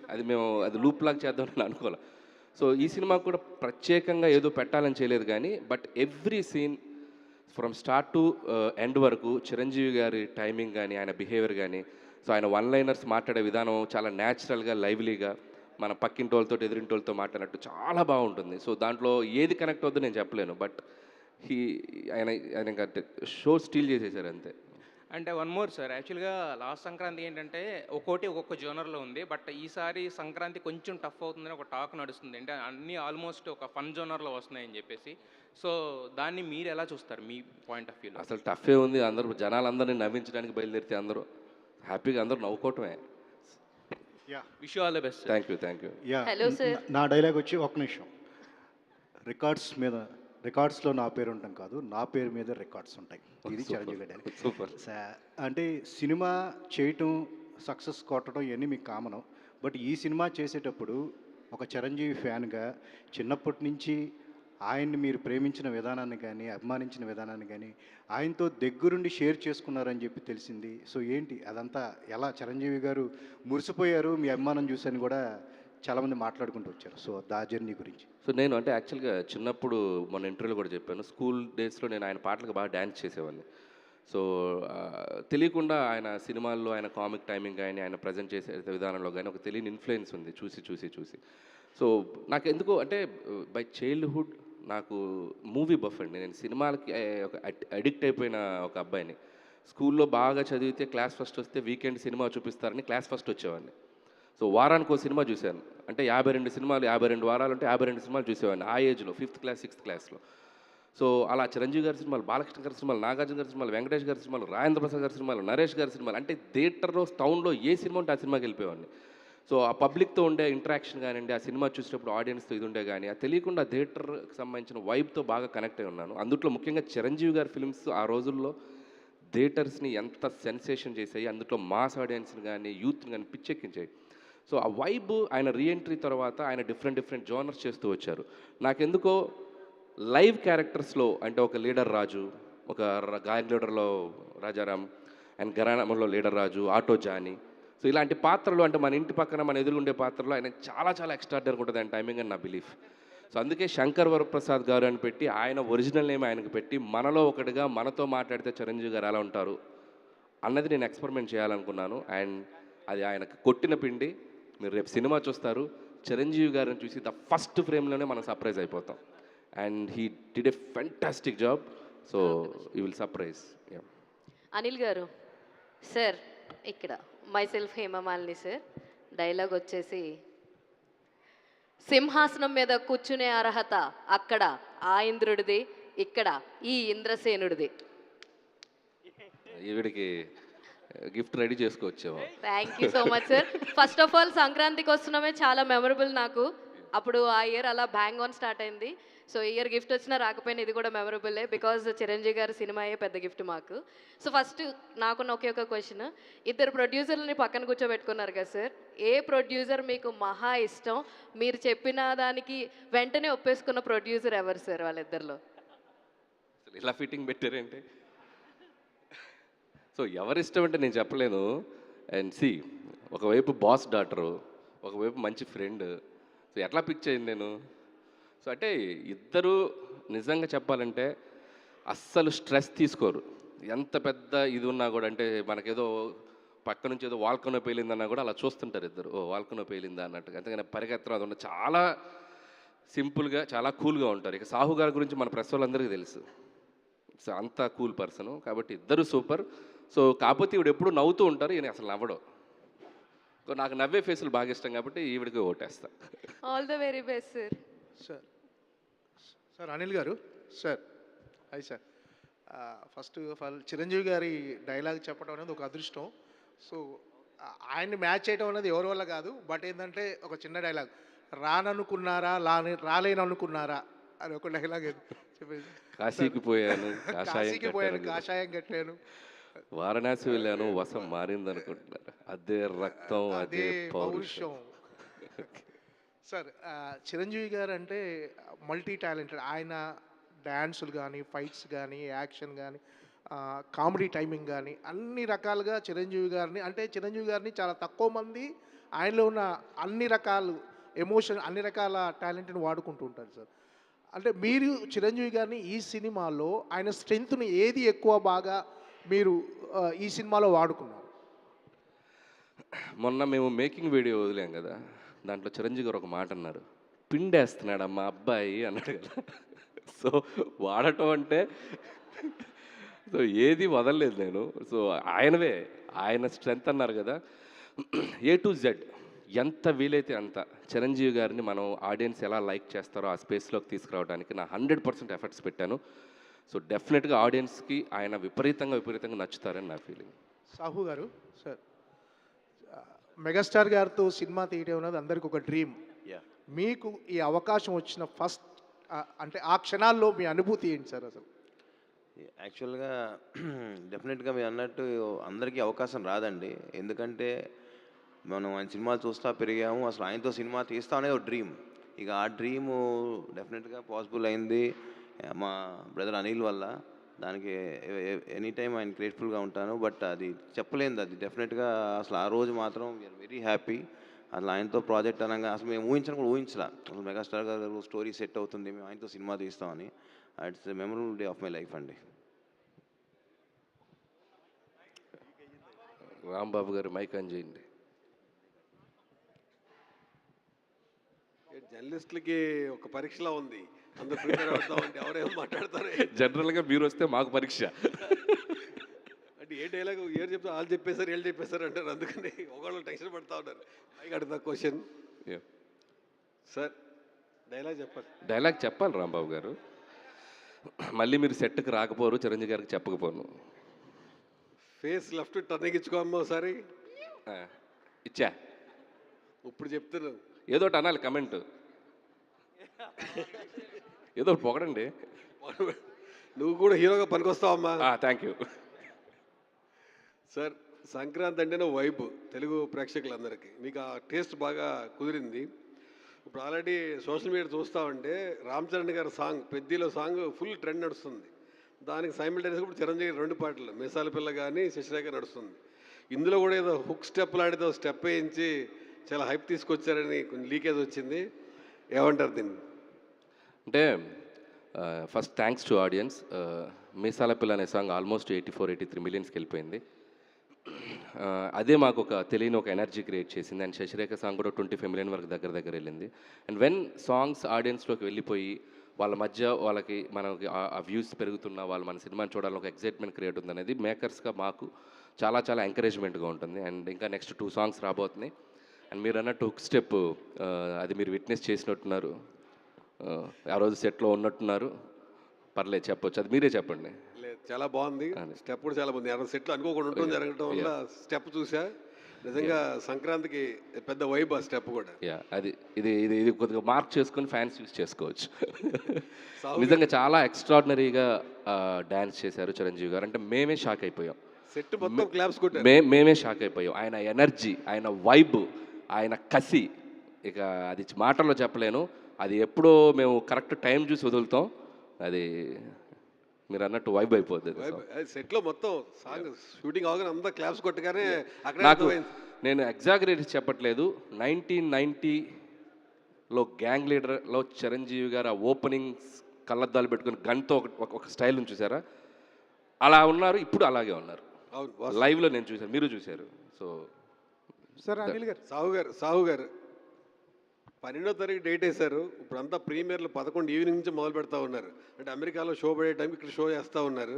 అది లూప్ లాగా చేద్దామని అనుకోవాలి. సో ఈ సినిమా కూడా ప్రత్యేకంగా ఏదో పెట్టాలని చేయలేదు కానీ, but every scene from start to end వరకు చిరంజీవి గారి టైమింగ్ కానీ, ఆయన బిహేవియర్ కానీ, సో ఆయన 1-liners మాట్లాడే విధానం చాలా న్యాచురల్గా, లైవ్లీగా, మన పక్కింటోళ్ళతో ఎదురింటోళ్ళతో మాట్లాడినట్టు చాలా బాగుంటుంది. సో దాంట్లో ఏది కనెక్ట్ అవుతుందో నేను చెప్పలేను. బట్ ఆయన షో స్టీల్ చేసేసారు అంతే. అంటే వన్ మోర్ సార్, యాక్చువల్గా లాస్ట్ సంక్రాంతి ఏంటంటే ఒక్కొక్క జోనర్లో ఉంది, బట్ ఈసారి సంక్రాంతి కొంచెం టఫ్ అవుతుందని ఒక టాక్ నడుస్తుంది. అంటే అన్నీ ఆల్మోస్ట్ ఒక ఫన్ జోనర్లో వస్తున్నాయని చెప్పేసి. సో దాన్ని మీరు ఎలా చూస్తారు మీ పాయింట్ ఆఫ్ వ్యూలో? అసలు టఫే ఉంది. అందరూ జనాలందరినీ నవ్వించడానికి బయలుదేరితే అందరూ హ్యాపీగా అందరూ నవ్వుకోవటమే. Wish you all the best. Thank you. Hello, sir. నా డైలాగ్ వచ్చి ఒక నిమిషం. రికార్డ్స్లో నా పేరు ఉంటాం కాదు, నా పేరు మీద రికార్డ్స్ ఉంటాయి. ఇది చిరంజీవి గారి డైలాగ్. సూపర్. అంటే సినిమా చేయటం, సక్సెస్ కొట్టడం ఇవన్నీ మీకు కామను. బట్ ఈ సినిమా చేసేటప్పుడు ఒక చిరంజీవి ఫ్యాన్గా చిన్నప్పటి నుంచి ఆయన్ని మీరు ప్రేమించిన విధానాన్ని కానీ, అభిమానించిన విధానాన్ని కానీ ఆయనతో దగ్గరుండి షేర్ చేసుకున్నారని చెప్పి తెలిసింది. సో ఏంటి అదంతా, ఎలా చిరంజీవి గారు మురిసిపోయారు మీ అభిమానం చూసని కూడా చాలామంది మాట్లాడుకుంటూ వచ్చారు. సో దా జర్నీ గురించి. సో నేను అంటే యాక్చువల్గా చిన్నప్పుడు మొన్న ఇంటర్వ్యూలో కూడా చెప్పాను, స్కూల్ డేస్లో నేను ఆయన పాటలకు బాగా డ్యాన్స్ చేసేవాడిని. సో తెలియకుండా ఆయన సినిమాల్లో ఆయన కామిక్ టైమింగ్ కానీ, ఆయన ప్రజెంట్ చేసే విధానంలో కానీ ఒక తెలియని ఇన్ఫ్లుయెన్స్ ఉంది చూసి. సో నాకు ఎందుకో అంటే బై చైల్డ్హుడ్ నాకు మూవీ బఫ్ అండి. నేను సినిమాలకి ఒక అడిక్ట్ అయిపోయిన ఒక అబ్బాయిని. స్కూల్లో బాగా చదివితే క్లాస్ ఫస్ట్ వస్తే వీకెండ్ సినిమా చూపిస్తారని క్లాస్ ఫస్ట్ వచ్చేవాడిని. సో వారానికి ఒక సినిమా చూశాను. అంటే 52 సినిమాలు, 52 వారాలు అంటే 52 సినిమాలు చూసేవాడిని ఆ ఏజ్లో, 5th క్లాస్ 6th క్లాస్లో. సో అలా చిరంజీవి గారి సినిమాలు, బాలకృష్ణ గారి సినిమాలు, నాగార్జున గారి సినిమాలు, వెంకటేష్ గారి సినిమాలు, రాజేంద్ర ప్రసాద్ గారి సినిమాలు, నరేష్ గారి సినిమాలు, అంటే థియేటర్లో టౌన్లో ఏ సినిమా ఉంటే ఆ సినిమాకి వెళ్ళిపోయేవాడిని. సో ఆ పబ్లిక్తో ఉండే ఇంటరాక్షన్ కానివ్వండి, ఆ సినిమా చూసేటప్పుడు ఆడియన్స్తో ఇది ఉండే కానీ, అది తెలియకుండా థియేటర్కి సంబంధించిన వైబ్తో బాగా కనెక్ట్ అయి ఉన్నాను. అందులో ముఖ్యంగా చిరంజీవి గారి ఫిల్మ్స్ ఆ రోజుల్లో థియేటర్స్ని ఎంత సెన్సేషన్ చేసాయి, అందులో మాస్ ఆడియన్స్ని కానీ, యూత్ని కానీ పిచ్చెక్కించాయి. సో ఆ వైబ్ ఆయన రీఎంట్రీ తర్వాత ఆయన డిఫరెంట్ జోనర్స్ చేస్తూ వచ్చారు. నాకెందుకో లైవ్ క్యారెక్టర్స్లో అంటే ఒక లీడర్ రాజు, ఒక గాయన్ లీడర్లో రాజారాం, అండ్ గరాణంలో leader Raju, auto Johnny, so ఇలాంటి పాత్రలు అంటే మన ఇంటి పక్కన మన ఎదురుగుండే పాత్రలు ఆయన చాలా ఎక్స్ట్రాడినరీగా ఉంటుంది ఆయన టైమింగ్ అని నా బిలీఫ్. సో అందుకే శంకర్ వరప్రసాద్ గారు అని పెట్టి ఆయన ఒరిజినల్ నేమ్ ఆయనకు పెట్టి మనలో ఒకటిగా మనతో మాట్లాడితే చిరంజీవి గారు ఎలా ఉంటారు అన్నది నేను ఎక్స్పెరిమెంట్ చేయాలనుకున్నాను. అండ్ అది ఆయనకు కొట్టిన పిండి. మీరు రేపు సినిమా చూస్తారు, చిరంజీవి గారిని చూసి ద ఫస్ట్ ఫ్రేమ్లోనే మనం సర్ప్రైజ్ అయిపోతాం. And he did a fantastic job. So you will surprise. Anil garu sir, ఇక్కడ మైసెల్ఫ్ హేమమాలిని సార్, డైలాగ్ వచ్చేసి, సింహాసనం మీద కూర్చునే అర్హత అక్కడ ఆ ఇంద్రుడిది, ఇక్కడ ఈ ఇంద్రసేనుడిది. ఈవిడికి గిఫ్ట్ రెడీ చేసుకొచ్చాము. Thank you so much sir. First of all సంక్రాంతికి వస్తున్నామే చాలా మెమరబుల్ నాకు. అప్పుడు ఆ ఇయర్ అలా బ్యాంగ్ ఆన్ స్టార్ట్ అయింది. సో ఈ ఇయర్ గిఫ్ట్ వచ్చినా రాకపోయినా ఇది కూడా మెమరబుల్లే, బికాజ్ చిరంజీవి గారి సినిమాయే పెద్ద గిఫ్ట్ మాకు. సో ఫస్ట్ నాకున్న ఒకే ఒక క్వశ్చన్, ఇద్దరు ప్రొడ్యూసర్లని పక్కన కూర్చోబెట్టుకున్నారు కదా సార్, ఏ ప్రొడ్యూసర్ మీకు మహా ఇష్టం? మీరు చెప్పిన దానికి వెంటనే ఒప్పేసుకున్న ప్రొడ్యూసర్ ఎవరు సార్ వాళ్ళిద్దరిలో? ఇలా ఫిట్టింగ్ పెట్టారేంటి? సో ఎవరిష్టం అంటే నేను చెప్పలేను. అండ్ సి, ఒకవైపు బాస్ డాటరు, ఒకవైపు మంచి ఫ్రెండ్. సో ఎట్లా పిక్ చేయండి నేను? సో అంటే ఇద్దరు నిజంగా చెప్పాలంటే అస్సలు స్ట్రెస్ తీసుకోరు. ఎంత పెద్ద ఇది ఉన్నా కూడా, అంటే మనకేదో పక్క నుంచి ఏదో వాల్కనో పేలిందన్నా కూడా అలా చూస్తుంటారు ఇద్దరు, ఓ వాల్కనో పేలిందా అన్నట్టుగా. అంతేగాని పరిగెత్తడం అది ఉన్న చాలా సింపుల్గా, చాలా కూల్గా ఉంటారు. ఇక సాహు గారి గురించి మన ప్రెస్ వాళ్ళందరికీ తెలుసు. సో అంత కూల్ పర్సను. కాబట్టి ఇద్దరు సూపర్. సో కాకపోతే ఈవిడ ఎప్పుడు నవ్వుతూ ఉంటారు, ఈయన అసలు నవ్వడం. నాకు నవ్వే ఫేసులు బాగా ఇష్టం కాబట్టి ఈవిడికి ఓటేస్తా. All the very best sir. Sir Anil garu, sir hi sir. First of all Chiranjeevi గారి డైలాగ్ చెప్పడం అనేది ఒక అదృష్టం. సో ఆయన్ని మ్యాచ్ చేయడం అనేది ఎవరి వల్ల కాదు. బట్ ఏంటంటే ఒక చిన్న డైలాగ్, రాననుకున్నారా రాలేననుకున్నారా అని ఒక డైలాగ్ చెప్పేసి, కాశీకి పోయాను కాషాయం కట్టాను, వారణాసి వెళ్ళాను, వసం మారింది అనుకుంటున్నారు, అదే రక్తం అదే పౌరుషం. సార్ చిరంజీవి గారు అంటే మల్టీ టాలెంటెడ్. ఆయన డ్యాన్సులు కానీ, ఫైట్స్ కానీ, యాక్షన్ కానీ, కామెడీ టైమింగ్ కానీ అన్ని రకాలుగా చిరంజీవి గారిని చాలా తక్కువ మంది ఆయనలో ఉన్న అన్ని రకాల ఎమోషన్, అన్ని రకాల టాలెంట్ని వాడుకుంటూ ఉంటారు సార్. అంటే మీరు చిరంజీవి గారిని ఈ సినిమాలో ఆయన స్ట్రెంగ్త్ని ఏది ఎక్కువ బాగా మీరు ఈ సినిమాలో వాడుకున్నారు? మొన్న మేము మేకింగ్ వీడియో వదిలేం కదా, దాంట్లో చిరంజీవి గారు ఒక మాట అన్నారు, పిండేస్తున్నాడు మా అబ్బాయి అన్నాడు కదా. సో వాడటం అంటే సో ఏది వదలలేదు నేను. సో ఆయన స్ట్రెంత్ అన్నారు కదా, A to Z ఎంత వీలైతే అంత చిరంజీవి గారిని మనం ఆడియన్స్ ఎలా లైక్ చేస్తారో ఆ స్పేస్లోకి తీసుకురావడానికి నా 100% ఎఫర్ట్స్ పెట్టాను. సో డెఫినెట్గా ఆడియన్స్కి ఆయన విపరీతంగా నచ్చుతారని నా ఫీలింగ్. సాహు గారు సార్, మెగాస్టార్ గారితో సినిమా తీయడం అనేది అందరికి ఒక డ్రీమ్. మీకు ఈ అవకాశం వచ్చిన ఫస్ట్ అంటే ఆ క్షణాల్లో మీ అనుభూతి ఏంటి సార్ అసలు? యాక్చువల్గా డెఫినెట్గా మీరు అన్నట్టు అందరికీ అవకాశం రాదండి. ఎందుకంటే మనం ఆయన సినిమాలు చూస్తూ పెరిగాము. అసలు ఆయనతో సినిమా తీస్తాం అనేది ఒక డ్రీమ్. ఇక ఆ డ్రీము డెఫినెట్గా పాసిబుల్ అయింది మా బ్రదర్ అనిల్ వల్ల. దానికి ఎనీ టైం ఆయన గ్రేట్ఫుల్గా ఉంటాను. బట్ అది చెప్పలేనిది, అది డెఫినెట్గా అసలు ఆ రోజు మాత్రం వీఆర్ వెరీ హ్యాపీ. అసలు ఆయనతో ప్రాజెక్ట్ అనగా అసలు మేము ఊహించలా. అసలు మెగాస్టార్ గారు స్టోరీ సెట్ అవుతుంది, మేము ఆయనతో సినిమా తీస్తామని. It's the memorable day of my life అండి. రాంబాబు గారు మైక్ ఆన్ చేయండి. జర్నలిస్టులకి ఒక పరీక్షలా ఉంది, అందరూ ప్రిపేర్ అవుతామంటే ఎవరేమో మాట్లాడతారు. జనరల్గా మీరు వస్తే మాకు పరీక్ష. అంటే ఏ డైలాగ్ ఏరు చెప్తా వాళ్ళు చెప్పేశారు వీళ్ళు చెప్పేశారు అంటారు. అందుకని ఒకళ్ళు టెన్షన్ పడుతూ ఉన్నారు. పైకి అడుగుతా క్వశ్చన్ సార్, డైలాగ్ చెప్పాలి రాంబాబు గారు. మళ్ళీ మీరు సెట్కి రాకపోరు, చిరంజీవి గారికి చెప్పకపోను. ఫేస్ లెఫ్ట్ టర్నింగ్ ఇచ్చుకోమ్మా ఒకసారి. ఇచ్చా, ఇప్పుడు చెప్తున్నాను. ఏదో ఒకటి అనాలి, కమెంట్ ఏదో ఒకటి పొగడండి. నువ్వు కూడా హీరోగా పనికొస్తావమ్మా. Thank you sir. సంక్రాంతి అంటేనే వైబ్ తెలుగు ప్రేక్షకులందరికీ. మీకు ఆ టేస్ట్ బాగా కుదిరింది. ఇప్పుడు ఆల్రెడీ సోషల్ మీడియా చూస్తామంటే రామ్ చరణ్ గారి సాంగ్ పెద్దిలో సాంగ్ ఫుల్ ట్రెండ్ నడుస్తుంది. దానికి సైమిల్టేనియస్గా ఇప్పుడు చిరంజీవి 2 పాటలు మీసాల పిల్ల కానీ శశిరేఖ నడుస్తుంది. ఇందులో కూడా ఏదో హుక్ స్టెప్ లాంటిదో స్టెప్ వేయించి చాలా హైప్ తీసుకొచ్చారని కొంచెం లీకేజ్ వచ్చింది, ఏమంటారు దీన్ని? అంటే ఫస్ట్ థ్యాంక్స్ టు ఆడియన్స్. మీసాల పిల్ల అనే సాంగ్ ఆల్మోస్ట్ 84-83 మిలియన్స్కి వెళ్ళిపోయింది. అదే మాకు ఒక తెలియని ఒక ఎనర్జీ క్రియేట్ చేసింది. అండ్ శశిరేఖ సాంగ్ కూడా 25 మిలియన్ వరకు దగ్గర వెళ్ళింది. అండ్ వెన్ సాంగ్స్ ఆడియన్స్లోకి వెళ్ళిపోయి వాళ్ళ మధ్య వాళ్ళకి మనకి ఆ వ్యూస్ పెరుగుతున్నా వాళ్ళు మన సినిమాని చూడాలని ఒక ఎగ్జైట్మెంట్ క్రియేట్ ఉంది అనేది మేకర్స్గా మాకు చాలా ఎంకరేజ్మెంట్గా ఉంటుంది. అండ్ ఇంకా నెక్స్ట్ 2 సాంగ్స్ రాబోతున్నాయి. అండ్ మీరు అన్నట్టు హుక్ స్టెప్ అది మీరు విట్నెస్ చేసినట్టున్నారు, ఆ రోజు సెట్లో ఉన్నట్టున్నారు. పర్లేదు చెప్పొచ్చు, అది మీరే చెప్పండి. లేదు, చాలా బాగుంది. స్టెప్ కూడా చాలా బాగుంది. అక్కడ సెట్లు అనుకోకుండా ఉంటుంది జరగడం వల్ల స్టెప్ చూసా. నిజంగా సంక్రాంతికి పెద్ద వైబ్ ఆ స్టెప్ కూడా. అది ఇది కొద్దిగా మార్క్ చేసుకొని ఫ్యాన్స్ యూస్ చేసుకోవచ్చు. నిజంగా చాలా ఎక్స్ట్రాడినరీగా డ్యాన్స్ చేశారు చిరంజీవి గారు. అంటే మేమే షాక్ అయిపోయాం. సెట్ మొత్తం క్లాప్స్ కొట్టారు. మేమే షాక్ అయిపోయాం. ఆయన ఎనర్జీ, ఆయన వైబ్, ఆయన కసి, ఇక అది మాటల్లో చెప్పలేను. అది ఎప్పుడో మేము కరెక్ట్ టైం చూసి వదులుతాం. అది మీరు అన్నట్టు వైబ్ అయిపోతుంది. సెట్లో మొత్తం సాంగ్ షూటింగ్ అవగానే అంతా క్లాప్స్ కొట్టగానే నాకు నేను ఎగ్జాగరేట్ చెప్పట్లేదు. 1990లో గ్యాంగ్ లీడర్లో చిరంజీవి గారు ఆ ఓపెనింగ్ కళ్ళద్దాలు పెట్టుకుని గన్తో ఒక స్టైల్ నుంచి చూసారా, అలా ఉన్నారు. ఇప్పుడు అలాగే ఉన్నారు. లైవ్లో నేను చూశాను, మీరు చూశారు. సో సార్ అనిల్ గారు, సాహు గారు 12వ తారీఖు డేట్ వేశారు. ఇప్పుడు అంతా ప్రీమియర్లు 11 ఈవినింగ్ నుంచి మొదలు పెడతా ఉన్నారు. అంటే అమెరికాలో షో పడే టైంకి ఇక్కడ షో చేస్తూ ఉన్నారు.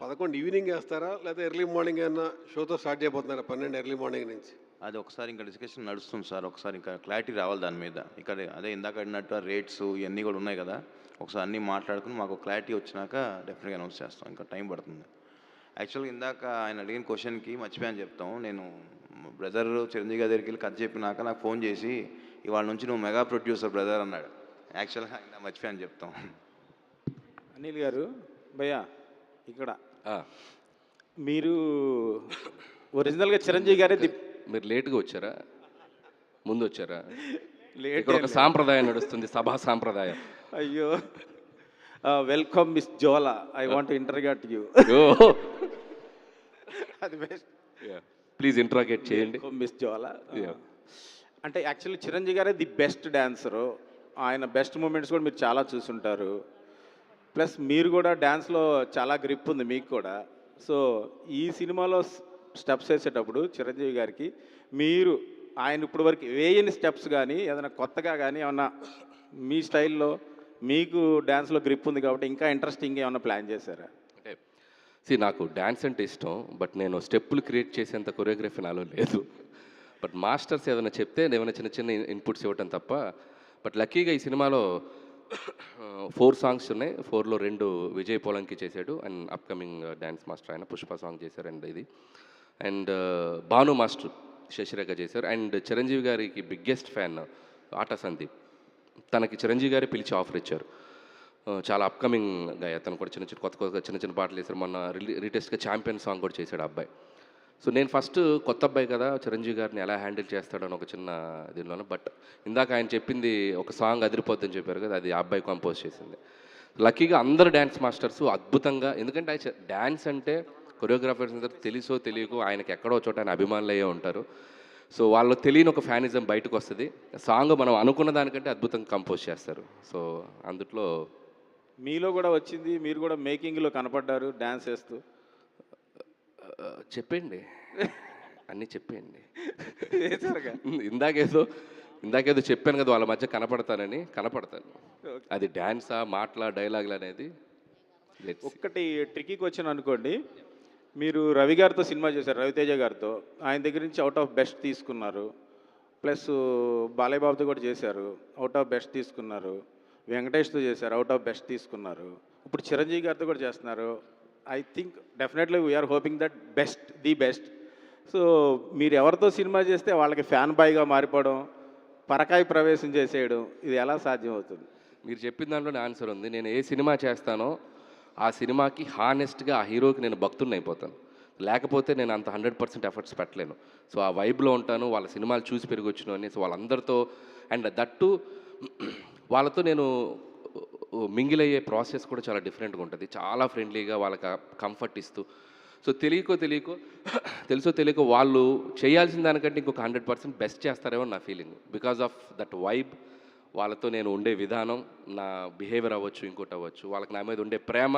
11 ఈవినింగ్ వేస్తారా లేదా ఎర్లీ మార్నింగ్ ఏమన్నా షోతో స్టార్ట్ చేయబోతున్నారా? 12 ఎర్లీ మార్నింగ్ నుంచి. అది ఒకసారి ఇంకా డిస్కషన్ నడుస్తుంది సార్. ఒకసారి ఇంకా క్లారిటీ రావాలి దాని మీద. ఇక్కడ అదే ఇందాక అడిగినట్టు రేట్స్ ఇవన్నీ కూడా ఉన్నాయి కదా, ఒకసారి అన్నీ మాట్లాడుకుని మాకు క్లారిటీ వచ్చినాక డెఫినెట్గా అనౌన్స్ చేస్తాం. ఇంకా టైం పడుతుంది. యాక్చువల్గా ఇందాక ఆయన అడిగిన క్వశ్చన్కి మర్చిపోయాను చెప్తాం. నేను బ్రదర్ చిరంజీవి గారి దగ్గరికి వెళ్ళి కథ చెప్పినాక నాకు ఫోన్ చేసి ఇవాళ నుంచి నువ్వు మెగా ప్రొడ్యూసర్ బ్రదర్ అన్నాడు. యాక్చువల్గా ఆయన మర్చిపోయాను చెప్తాం. అనిల్ గారు భయ్యా, ఇక్కడ మీరు ఒరిజినల్గా చిరంజీవి గారే మీరు లేట్గా వచ్చారా, ముందు వచ్చారా? ఇక్కడ ఒక సాంప్రదాయం నడుస్తుంది, సభా సాంప్రదాయం. అయ్యో, welcome miss Jola, I want interrogate you. అది బెస్ట్. ప్లీజ్ ఇంటరాగేట్ చేయండి మిస్ జోలా. అంటే యాక్చువల్లీ చిరంజీవి గారే ది బెస్ట్ డాన్సరు. ఆయన బెస్ట్ మూమెంట్స్ కూడా మీరు చాలా చూసుంటారు. ప్లస్ మీరు కూడా డ్యాన్స్లో చాలా గ్రిప్ ఉంది మీకు కూడా. సో ఈ సినిమాలో స్టెప్స్ వేసేటప్పుడు చిరంజీవి గారికి మీరు ఆయన ఇప్పుడు వరకు వేయని స్టెప్స్ కానీ ఏదైనా కొత్తగా కానీ ఏమన్నా మీ స్టైల్లో మీకు డ్యాన్స్లో గ్రిప్ ఉంది కాబట్టి ఇంకా ఇంట్రెస్టింగ్ ఏమన్నా ప్లాన్ చేశారా? అంటే నాకు డ్యాన్స్ అంటే ఇష్టం, బట్ నేను స్టెప్పులు క్రియేట్ చేసేంత కొరియోగ్రఫీ నాలో లేదు. బట్ మాస్టర్స్ ఏమైనా చెప్తే ఏమైనా చిన్న చిన్న ఇన్పుట్స్ ఇవ్వటం తప్ప. బట్ లక్కీగా ఈ సినిమాలో 4 సాంగ్స్ ఉన్నాయి. 4లో 2 విజయ్ పోలంకి చేశాడు అండ్ అప్కమింగ్ డ్యాన్స్ మాస్టర్ ఆయన పుష్ప సాంగ్ చేశారు అండ్ ఇది. అండ్ భాను మాస్టర్ శశిరేఖ చేశారు. అండ్ చిరంజీవి గారికి బిగ్గెస్ట్ ఫ్యాన్ ఆటా సందీప్. తనకి చిరంజీవి గారే పిలిచి ఆఫర్ ఇచ్చారు. చాలా అప్కమింగ్ గా అతను కూడా కొత్త చిన్న పాటలు వేశారు. మొన్న రీటెస్ట్గా ఛాంపియన్ సాంగ్ కూడా చేశాడు ఆ అబ్బాయి. సో నేను ఫస్ట్ కొత్త అబ్బాయి కదా, చిరంజీవి గారిని ఎలా హ్యాండిల్ చేస్తాడని ఒక చిన్న దీనిలోనే. బట్ ఇందాక ఆయన చెప్పింది ఒక సాంగ్ అదిరిపోద్దని చెప్పారు కదా, అది ఆ అబ్బాయి కంపోజ్ చేసింది. లక్కీగా అందరు డ్యాన్స్ మాస్టర్స్ అద్భుతంగా, ఎందుకంటే డ్యాన్స్ అంటే కొరియోగ్రాఫర్స్ అందరూ తెలుసో తెలియకో ఆయనకి ఎక్కడో చోట ఆయన అభిమానులు అయ్యే ఉంటారు. సో వాళ్ళు తెలియని ఒక ఫ్యానిజం బయటకు వస్తుంది. సాంగ్ మనం అనుకున్న దానికంటే అద్భుతంగా కంపోజ్ చేస్తారు. సో అందుట్లో మీలో కూడా వచ్చింది, మీరు కూడా మేకింగ్లో కనపడ్డారు డ్యాన్స్ వేస్తూ. చెప్పండి, అన్నీ చెప్పేయండి. ఇందాకేదో చెప్పాను కదా వాళ్ళ మధ్య కనపడతాను. అది డ్యాన్సా మాటలా డైలాగులు అనేది ఒక్కటి ట్రిక్కీ క్వశ్చన్ అనుకోండి. మీరు రవి గారితో సినిమా చేశారు, రవితేజ గారితో. ఆయన దగ్గర నుంచి అవుట్ ఆఫ్ బెస్ట్ తీసుకున్నారు. ప్లస్ బాలయ్య బాబుతో కూడా చేశారు, అవుట్ ఆఫ్ బెస్ట్ తీసుకున్నారు. వెంకటేష్తో చేశారు, అవుట్ ఆఫ్ బెస్ట్ తీసుకున్నారు. ఇప్పుడు చిరంజీవి గారితో కూడా చేస్తున్నారు. I think definitely we're hoping that the best. So మీరు ఎవరితో సినిమా చేస్తే వాళ్ళకి ఫ్యాన్ బాయ్గా మారిపోవడం, పరకాయ ప్రవేశం చేసేయడం, ఇది ఎలా సాధ్యం అవుతుంది? మీరు చెప్పిన దాంట్లోనే ఆన్సర్ ఉంది. నేను ఏ సినిమా చేస్తానో ఆ సినిమాకి హానెస్ట్గా ఆ హీరోకి నేను భక్తుడిని అయిపోతాను. లేకపోతే నేను అంత 100% ఎఫర్ట్స్ పెట్టలేను. సో ఆ వైబ్లో ఉంటాను. వాళ్ళ సినిమాలు చూసి పెరిగొచ్చిన అని. సో వాళ్ళందరితో అండ్ దట్టు వాళ్ళతో నేను మింగిల్ అయ్యే ప్రాసెస్ కూడా చాలా డిఫరెంట్గా ఉంటుంది. చాలా ఫ్రెండ్లీగా వాళ్ళకి కంఫర్ట్ ఇస్తూ. సో తెలుసో తెలియకో వాళ్ళు చేయాల్సిన దానికంటే ఇంకొక 100% బెస్ట్ చేస్తారేమో నా feeling. Because of that vibe, వాళ్ళతో నేను ఉండే విధానం, నా బిహేవియర్ అవ్వచ్చు, ఇంకోటి అవ్వచ్చు, వాళ్ళకి నా మీద ఉండే ప్రేమ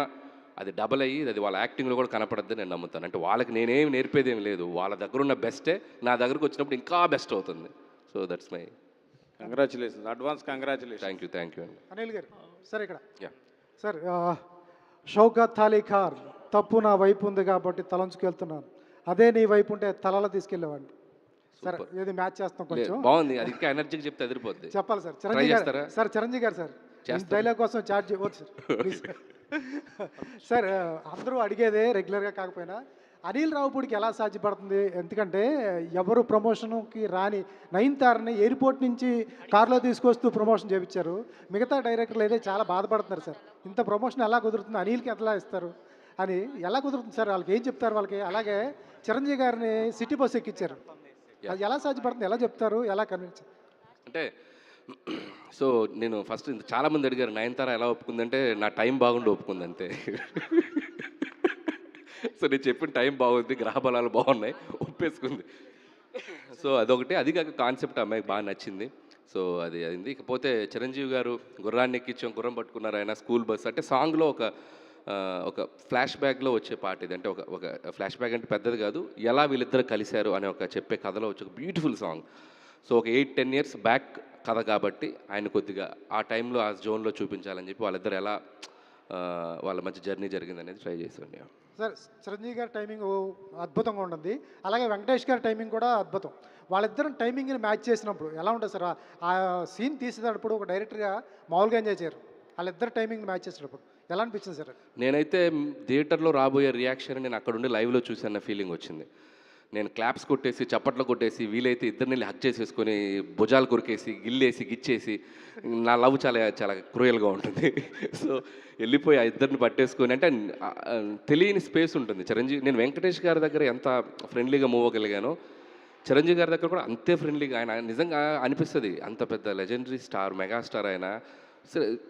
అది డబల్ అయ్యి అది వాళ్ళ యాక్టింగ్లో కూడా కనపడద్దని నేను నమ్ముతాను. అంటే వాళ్ళకి నేనేమి నేర్పేది ఏమి లేదు, వాళ్ళ దగ్గర ఉన్న బెస్టే నా దగ్గరకు వచ్చినప్పుడు ఇంకా బెస్ట్ అవుతుంది. So that's my congratulations, advance congratulation. Thank you అండి. అనిల్ గారు సార్ ఇక్కడ యా సార్, షౌకత్ అలీ ఖాన్ తప్పు నా వైపు ఉంది కాబట్టి తలంచుకెళ్తున్నాను, అదే నీ వైపు ఉంటే తలలో తీసుకెళ్ళేవాడిని. సార్ ఏది మ్యాచ్ చేస్తాం కొంచెం బాగుంది. అది ఇంకా ఎనర్జీకి చెప్తే అదిరిపోద్ది. చెప్పాలి సార్. చిరంజీవి గారు చిరంజీవి గారు సార్ డైలాగ్ కోసం చార్జ్ చేయవచ్చు సార్. సార్ అందరూ అడిగేదే రెగ్యులర్గా కాకపోయినా అనిల్ రావుపూడికి ఎలా సాధ్యపడుతుంది? ఎందుకంటే ఎవరు ప్రమోషన్కి రాని నయనతారని ఎయిర్పోర్ట్ నుంచి కార్లో తీసుకొస్తూ ప్రమోషన్ చేయించారు. మిగతా డైరెక్టర్లు అయితే చాలా బాధపడుతున్నారు సార్. ఇంత ప్రమోషన్ ఎలా కుదురుతుంది, అనిల్కి ఎలా ఇస్తారు అని ఎలా కుదురుతుంది సార్? వాళ్ళకి ఏం చెప్తారు వాళ్ళకి? అలాగే చిరంజీవి గారిని సిటీ బస్ ఎక్కించారు, అది ఎలా సాధ్యపడుతుంది, ఎలా చెప్తారు, ఎలా కన్విన్స్? అంటే సో నేను ఫస్ట్ చాలామంది అడిగారు నయనతార ఎలా ఒప్పుకుందంటే నా టైం బాగుండి ఒప్పుకుంది అంతే. సో నేను చెప్పిన టైం బాగుంది, గ్రహ బలాలు బాగున్నాయి, ఒప్పేసుకుంది. సో అదొకటి. అది కాక కాన్సెప్ట్ అమ్మాయికి బాగా నచ్చింది. సో అది అయింది. ఇకపోతే చిరంజీవి గారు గుర్రాన్ని ఎక్కించాం, గుర్రం పట్టుకున్నారు ఆయన, స్కూల్ బస్ అంటే సాంగ్లో ఒక ఫ్లాష్ బ్యాక్లో వచ్చే పాట ఇది. అంటే ఒక ఫ్లాష్ బ్యాక్ అంటే పెద్దది కాదు, ఎలా వీళ్ళిద్దరు కలిశారు అనే ఒక చెప్పే కథలో వచ్చే ఒక బ్యూటిఫుల్ సాంగ్. సో ఒక 8-10 years బ్యాక్ కథ కాబట్టి ఆయన కొద్దిగా ఆ టైంలో ఆ జోన్లో చూపించాలని చెప్పి వాళ్ళిద్దరు ఎలా వాళ్ళ మధ్య జర్నీ జరిగింది అనేది ట్రై చేసాను. సార్ చిరంజీవి గారి టైమింగ్ అద్భుతంగా ఉంటుంది, అలాగే వెంకటేష్ గారి టైమింగ్ కూడా అద్భుతం. వాళ్ళిద్దరం టైమింగ్ని మ్యాచ్ చేసినప్పుడు ఎలా ఉంటుంది సార్? ఆ సీన్ తీసేటప్పుడు ఒక డైరెక్టర్గా మామూలుగా ఎంజాయ్ చేయరు, వాళ్ళిద్దరు టైమింగ్ మ్యాచ్ చేసేటప్పుడు ఎలా అనిపించింది సార్? నేనైతే థియేటర్లో రాబోయే రియాక్షన్ నేను అక్కడ ఉండి లైవ్లో చూసాన్న ఫీలింగ్ వచ్చింది. నేను క్లాప్స్ కొట్టేసి చప్పట్లు కొట్టేసి వీలైతే ఇద్దరిని హక్ చేసేసుకొని భుజాలు కొరికేసి గిల్లేసి గిచ్చేసి, నా లవ్ చాలా చాలా క్రూయల్గా ఉంటుంది. సో వెళ్ళిపోయి ఆ ఇద్దరిని పట్టేసుకొని, అంటే తెలియని స్పేస్ ఉంటుంది. నేను వెంకటేష్ గారి దగ్గర ఎంత ఫ్రెండ్లీగా మూవ్ అవ్వగలిగానో చిరంజీవి గారి దగ్గర కూడా అంతే ఫ్రెండ్లీగా. ఆయన నిజంగా అనిపిస్తుంది అంత పెద్ద లెజెండరీ స్టార్, మెగాస్టార్ ఆయన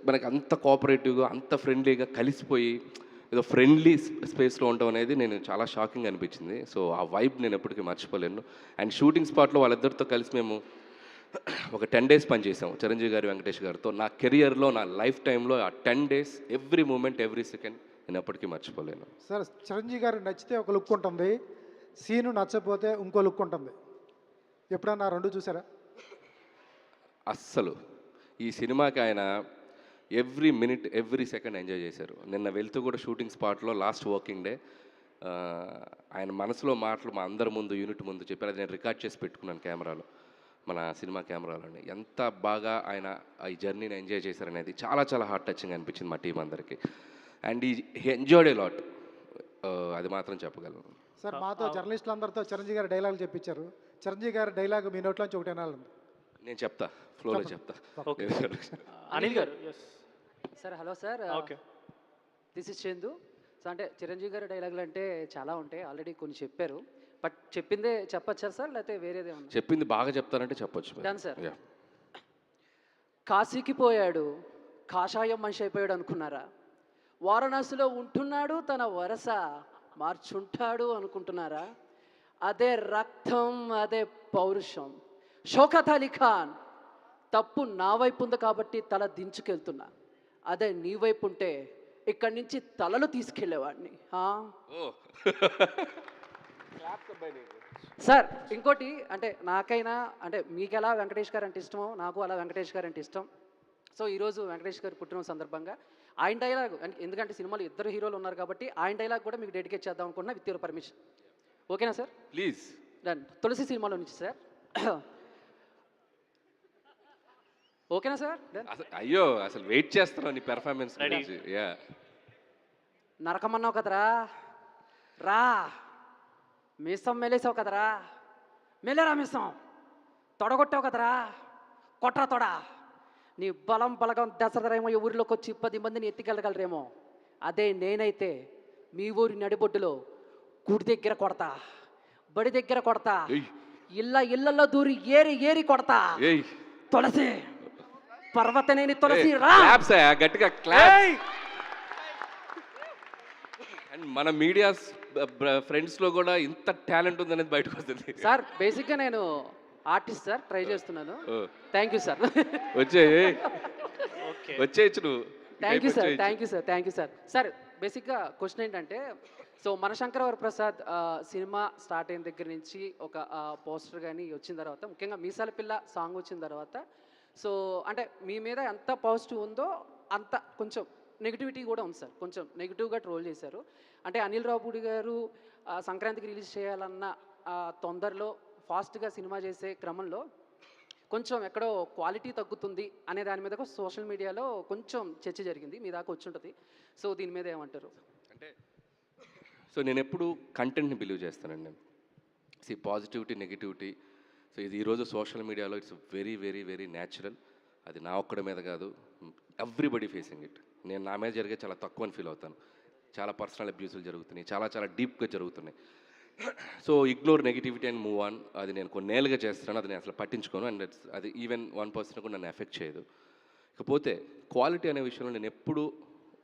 మనకి అంత కోఆపరేటివ్గా అంత ఫ్రెండ్లీగా కలిసిపోయి ఏదో ఫ్రెండ్లీ స్పేస్లో ఉండడం అనేది నేను చాలా షాకింగ్ అనిపించింది. సో ఆ వైబ్ నేను ఎప్పటికీ మర్చిపోలేను. అండ్ షూటింగ్ స్పాట్లో వాళ్ళిద్దరితో కలిసి మేము ఒక 10 days పనిచేసాం చిరంజీవి గారు వెంకటేష్ గారితో. నా కెరియర్లో నా లైఫ్ టైంలో ఆ 10 days every moment every second నేను ఎప్పటికీ మర్చిపోలేను. సార్ చిరంజీవి గారు నచ్చితే ఒక లుక్ ఉంటుంది, సీను నచ్చపోతే ఇంకో లుక్ ఉంటుంది. ఎప్పుడన్నా రెండు చూసారా? అస్సలు ఈ సినిమాకి ఆయన every minute every second enjoy చేశారు. నిన్న వెళ్తూ కూడా షూటింగ్ స్పాట్లో లాస్ట్ వర్కింగ్ డే ఆయన మనసులో మాటలు మా అందరి ముందు యూనిట్ ముందు చెప్పారు. అది నేను రికార్డ్ చేసి పెట్టుకున్నాను కెమెరాలో, మన సినిమా కెమెరాలోని. ఎంత బాగా ఆయన ఈ జర్నీని ఎంజాయ్ చేశారనేది చాలా చాలా హార్ట్ టచింగ్ అనిపించింది మా టీం అందరికీ. అండ్ ఈ ఎంజాయ్డ్ ఏ లాట్, అది మాత్రం చెప్పగలను. సార్ మాతో జర్నలిస్టులు అందరితో చిరంజీవి గారి డైలాగులు చెప్పించారు. చిరంజీవి గారి డైలాగ్ మీ నోట్లోంచి ఒకటి వినాలి. నేను చెప్తా, ఫ్లోలో చెప్తా. Anil garu sir. Hello sir, okay, this is Chandu. So అంటే చిరంజీవి గారి డైలాగులు అంటే చాలా ఉంటాయి, ఆల్రెడీ కొన్ని చెప్పారు. బట్ చెప్పిందే చెప్పచ్చా సార్, లేకపోతే వేరేదే ఉన్నా? చెప్పింది బాగా చెప్తారంటే చెప్పొచ్చు. Done sir. కాశీకి పోయాడు, కాషాయం మనిషి అయిపోయాడు అనుకున్నారా? వారణాసిలో ఉంటున్నాడు, తన వరస మార్చుంటాడు అనుకుంటున్నారా? అదే రక్తం, అదే పౌరుషం. షౌకత్ అలీ ఖాన్, తప్పు నా వైపు ఉంది కాబట్టి తల దించుకెళ్తున్నా. అదే నీ వైపు ఉంటే ఇక్కడి నుంచి తలలు తీసుకెళ్లేవాడిని. సార్ ఇంకోటి, అంటే నాకైనా అంటే మీకు ఎలా వెంకటేష్ గారు అంటే ఇష్టమో, నాకు అలా వెంకటేష్ గారు అంటే ఇష్టం. సో ఈరోజు వెంకటేష్ గారు పుట్టిన సందర్భంగా ఆయన డైలాగ్, ఎందుకంటే సినిమాలో ఇద్దరు హీరోలు ఉన్నారు కాబట్టి ఆయన డైలాగ్ కూడా మీకు డెడికేట్ చేద్దాం అనుకున్నా, విత్ యువర్ పర్మిషన్. ఓకేనా సార్? ప్లీజ్. డన్. తులసి సినిమాలో నుంచి సార్. ఓకేనా సార్? అయ్యో, అసలు వెయిట్ చేస్తున్నాను నీ పెర్ఫార్మెన్స్. నరకమన్నావు కదరా, రా. మీసం మెలేసావు కదరా, మెలేరా మీసం. తొడగొట్టావు కదరా, కొట్రా తొడ. నీ బలం బలగం దసరేమో ఈ ఊరిలోకి వచ్చి 10 మందిని ఎత్తికెళ్ళగలరేమో. అదే నేనైతే మీ ఊరి నడిబొడ్డులో గుడి దగ్గర కొడతా, బడి దగ్గర కొడతా, ఇళ్ళల్లో దూరి ఏరి ఏరి కొడతా. తులసి, పర్వతనేని తులసి, రా. గట్టిగా క్లాప్. అండ్ మన మీడియా ఫ్రెండ్స్లో కూడా ఇంత టాలెంట్ ఉందనేది బయటకు వస్తుంది సార్. బేసిక్గా నేను ఆర్టిస్ట్ సార్, ట్రై చేస్తున్నాను. Thank you sir. వచ్చేయచ్చు నువ్వు. Thank you sir, thank you sir, thank you sir. Sir బేసిక్గా క్వశ్చన్ ఏంటంటే, సో మన శంకర వరప్రసాద్ సినిమా స్టార్ట్ అయిన దగ్గర నుంచి ఒక పోస్టర్ కానీ వచ్చిన తర్వాత, ముఖ్యంగా మీసాల పిల్ల సాంగ్ వచ్చిన తర్వాత, సో అంటే మీ మీద ఎంత పాజిటివ్ ఉందో అంత కొంచెం నెగిటివిటీ కూడా ఉంది సార్. కొంచెం నెగిటివ్గా ట్రోల్ చేశారు. అంటే అనిల్ రావుపూడి గారు సంక్రాంతికి రిలీజ్ చేయాలన్న తొందరలో ఫాస్ట్గా సినిమా చేసే క్రమంలో కొంచెం ఎక్కడో క్వాలిటీ తగ్గుతుంది అనే దాని మీద సోషల్ మీడియాలో కొంచెం చర్చ జరిగింది, మీ దాకా వచ్చి ఉంటుంది. సో దీని మీద ఏమంటారు? అంటే సో నేను ఎప్పుడు కంటెంట్ని బిలీవ్ చేస్తానండి. పాజిటివిటీ, నెగిటివిటీ, సో ఇది ఈరోజు సోషల్ మీడియాలో it's very very very natural. అది నా ఒక్కడి మీద కాదు, ఎవ్రీబడి ఫేసింగ్ ఇట్. నేను నా మీద జరిగే చాలా తక్కువ అని ఫీల్ అవుతాను. చాలా పర్సనల్ అబ్యూసులు జరుగుతున్నాయి, చాలా చాలా డీప్గా జరుగుతున్నాయి. So ignore negativity and move on. అది నేను కొన్నేళ్ళుగా చేస్తున్నాను, అది నేను అసలు పట్టించుకోను. అండ్ అది ఈవెన్ 1% కూడా నన్ను ఎఫెక్ట్ చేయదు. ఇకపోతే క్వాలిటీ అనే విషయంలో నేను ఎప్పుడు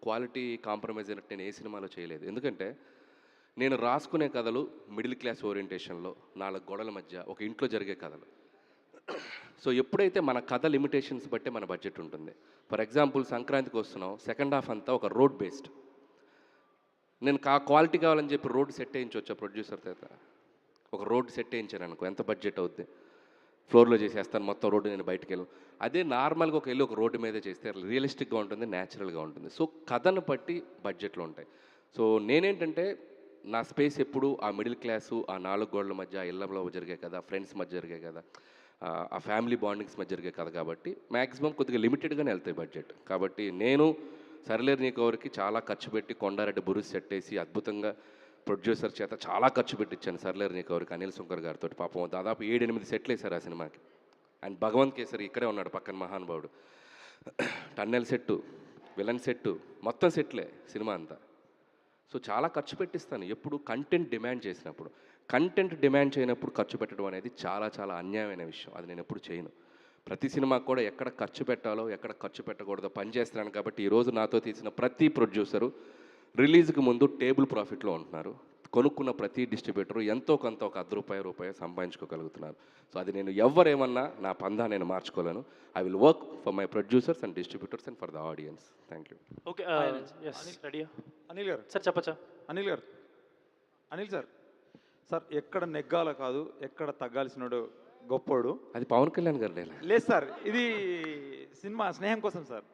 క్వాలిటీ కాంప్రమైజ్ అయినట్టు నేను ఏ సినిమాలో చేయలేదు. ఎందుకంటే నేను రాసుకునే కథలు మిడిల్ క్లాస్ ఓరియంటేషన్లో, 4 గోడల మధ్య ఒక ఇంట్లో జరిగే కథలు. సో ఎప్పుడైతే మన కథ లిమిటేషన్స్ బట్టే మన బడ్జెట్ ఉంటుంది. ఫర్ ఎగ్జాంపుల్ సంక్రాంతికి వస్తున్నాం, సెకండ్ హాఫ్ అంతా ఒక రోడ్ బేస్డ్. నేను క్వాలిటీ కావాలని చెప్పి రోడ్ సెట్ వేయించవచ్చా ప్రొడ్యూసర్ చేత? ఒక రోడ్ సెట్ వేయించాను అనుకో, ఎంత బడ్జెట్ అవుద్ది? ఫ్లోర్లో చేసేస్తాను మొత్తం రోడ్డు, నేను బయటకు వెళ్ళను. అదే నార్మల్గా ఒక రోడ్డు మీదే చేస్తే రియలిస్టిక్గా ఉంటుంది, న్యాచురల్గా ఉంటుంది. సో కథను బట్టి బడ్జెట్లు ఉంటాయి. సో నేనేంటంటే నా స్పేస్ ఎప్పుడు ఆ మిడిల్ క్లాసు, ఆ 4 గోడల మధ్య, ఆ ఇళ్ళలో జరిగే కదా, ఫ్రెండ్స్ మధ్య జరిగే కదా, ఆ ఫ్యామిలీ బాండింగ్స్ మధ్య జరిగే కదా, కాబట్టి మ్యాక్సిమం కొద్దిగా లిమిటెడ్గానే వెళ్తాయి బడ్జెట్. కాబట్టి నేను సరిలేరు నీకెవరికి చాలా ఖర్చు పెట్టి కొండారెడ్డి బురుస్ సెట్ వేసి అద్భుతంగా ప్రొడ్యూసర్ చేత చాలా ఖర్చు పెట్టించాను సరిలేరు నీకెవరికి, అనిల్ శంకర్ గారితో. పాపం దాదాపు 7-8 సెట్లు వేశారు ఆ సినిమాకి. అండ్ భగవంత్ కేసరి ఇక్కడే ఉన్నాడు పక్కన, మహానుభావుడు. టన్నెల్ సెట్టు, విలన్ సెట్టు, మొత్తం సెట్లే సినిమా అంతా. సో చాలా ఖర్చు పెట్టిస్తాను ఎప్పుడు కంటెంట్ డిమాండ్ చేసినప్పుడు. కంటెంట్ డిమాండ్ చేయనప్పుడు ఖర్చు పెట్టడం అనేది చాలా చాలా అన్యాయమైన విషయం. అది నేను ఎప్పుడు చేయను. ప్రతి సినిమాకు కూడా ఎక్కడ ఖర్చు పెట్టాలో, ఎక్కడ ఖర్చు పెట్టకూడదో పనిచేస్తున్నాను. కాబట్టి ఈరోజు నాతో తీసిన ప్రతి ప్రొడ్యూసరు రిలీజ్కి ముందు టేబుల్ ప్రాఫిట్లో ఉంటున్నారు. కొనుక్కున్న ప్రతి డిస్ట్రిబ్యూటరు ఎంతో కొంత ఒక ₹10 సంపాదించుకోగలుగుతున్నారు. సో అది నేను ఎవరేమన్నా నా పందా నేను మార్చుకోలేను. I will work for my producers and distributors and for the audience. Thank you. Okay, రెడీయా? అనిల్ గారు సార్ చెప్పచ్చా? అనిల్ గారు, అనిల్ సార్, సార్ ఎక్కడ నెగ్గాల కాదు, ఎక్కడ తగ్గాల్సినాడు గొప్పోడు. అది పవన్ కళ్యాణ్ గారు లేదు సార్, ఇది సినిమా స్నేహం కోసం సార్.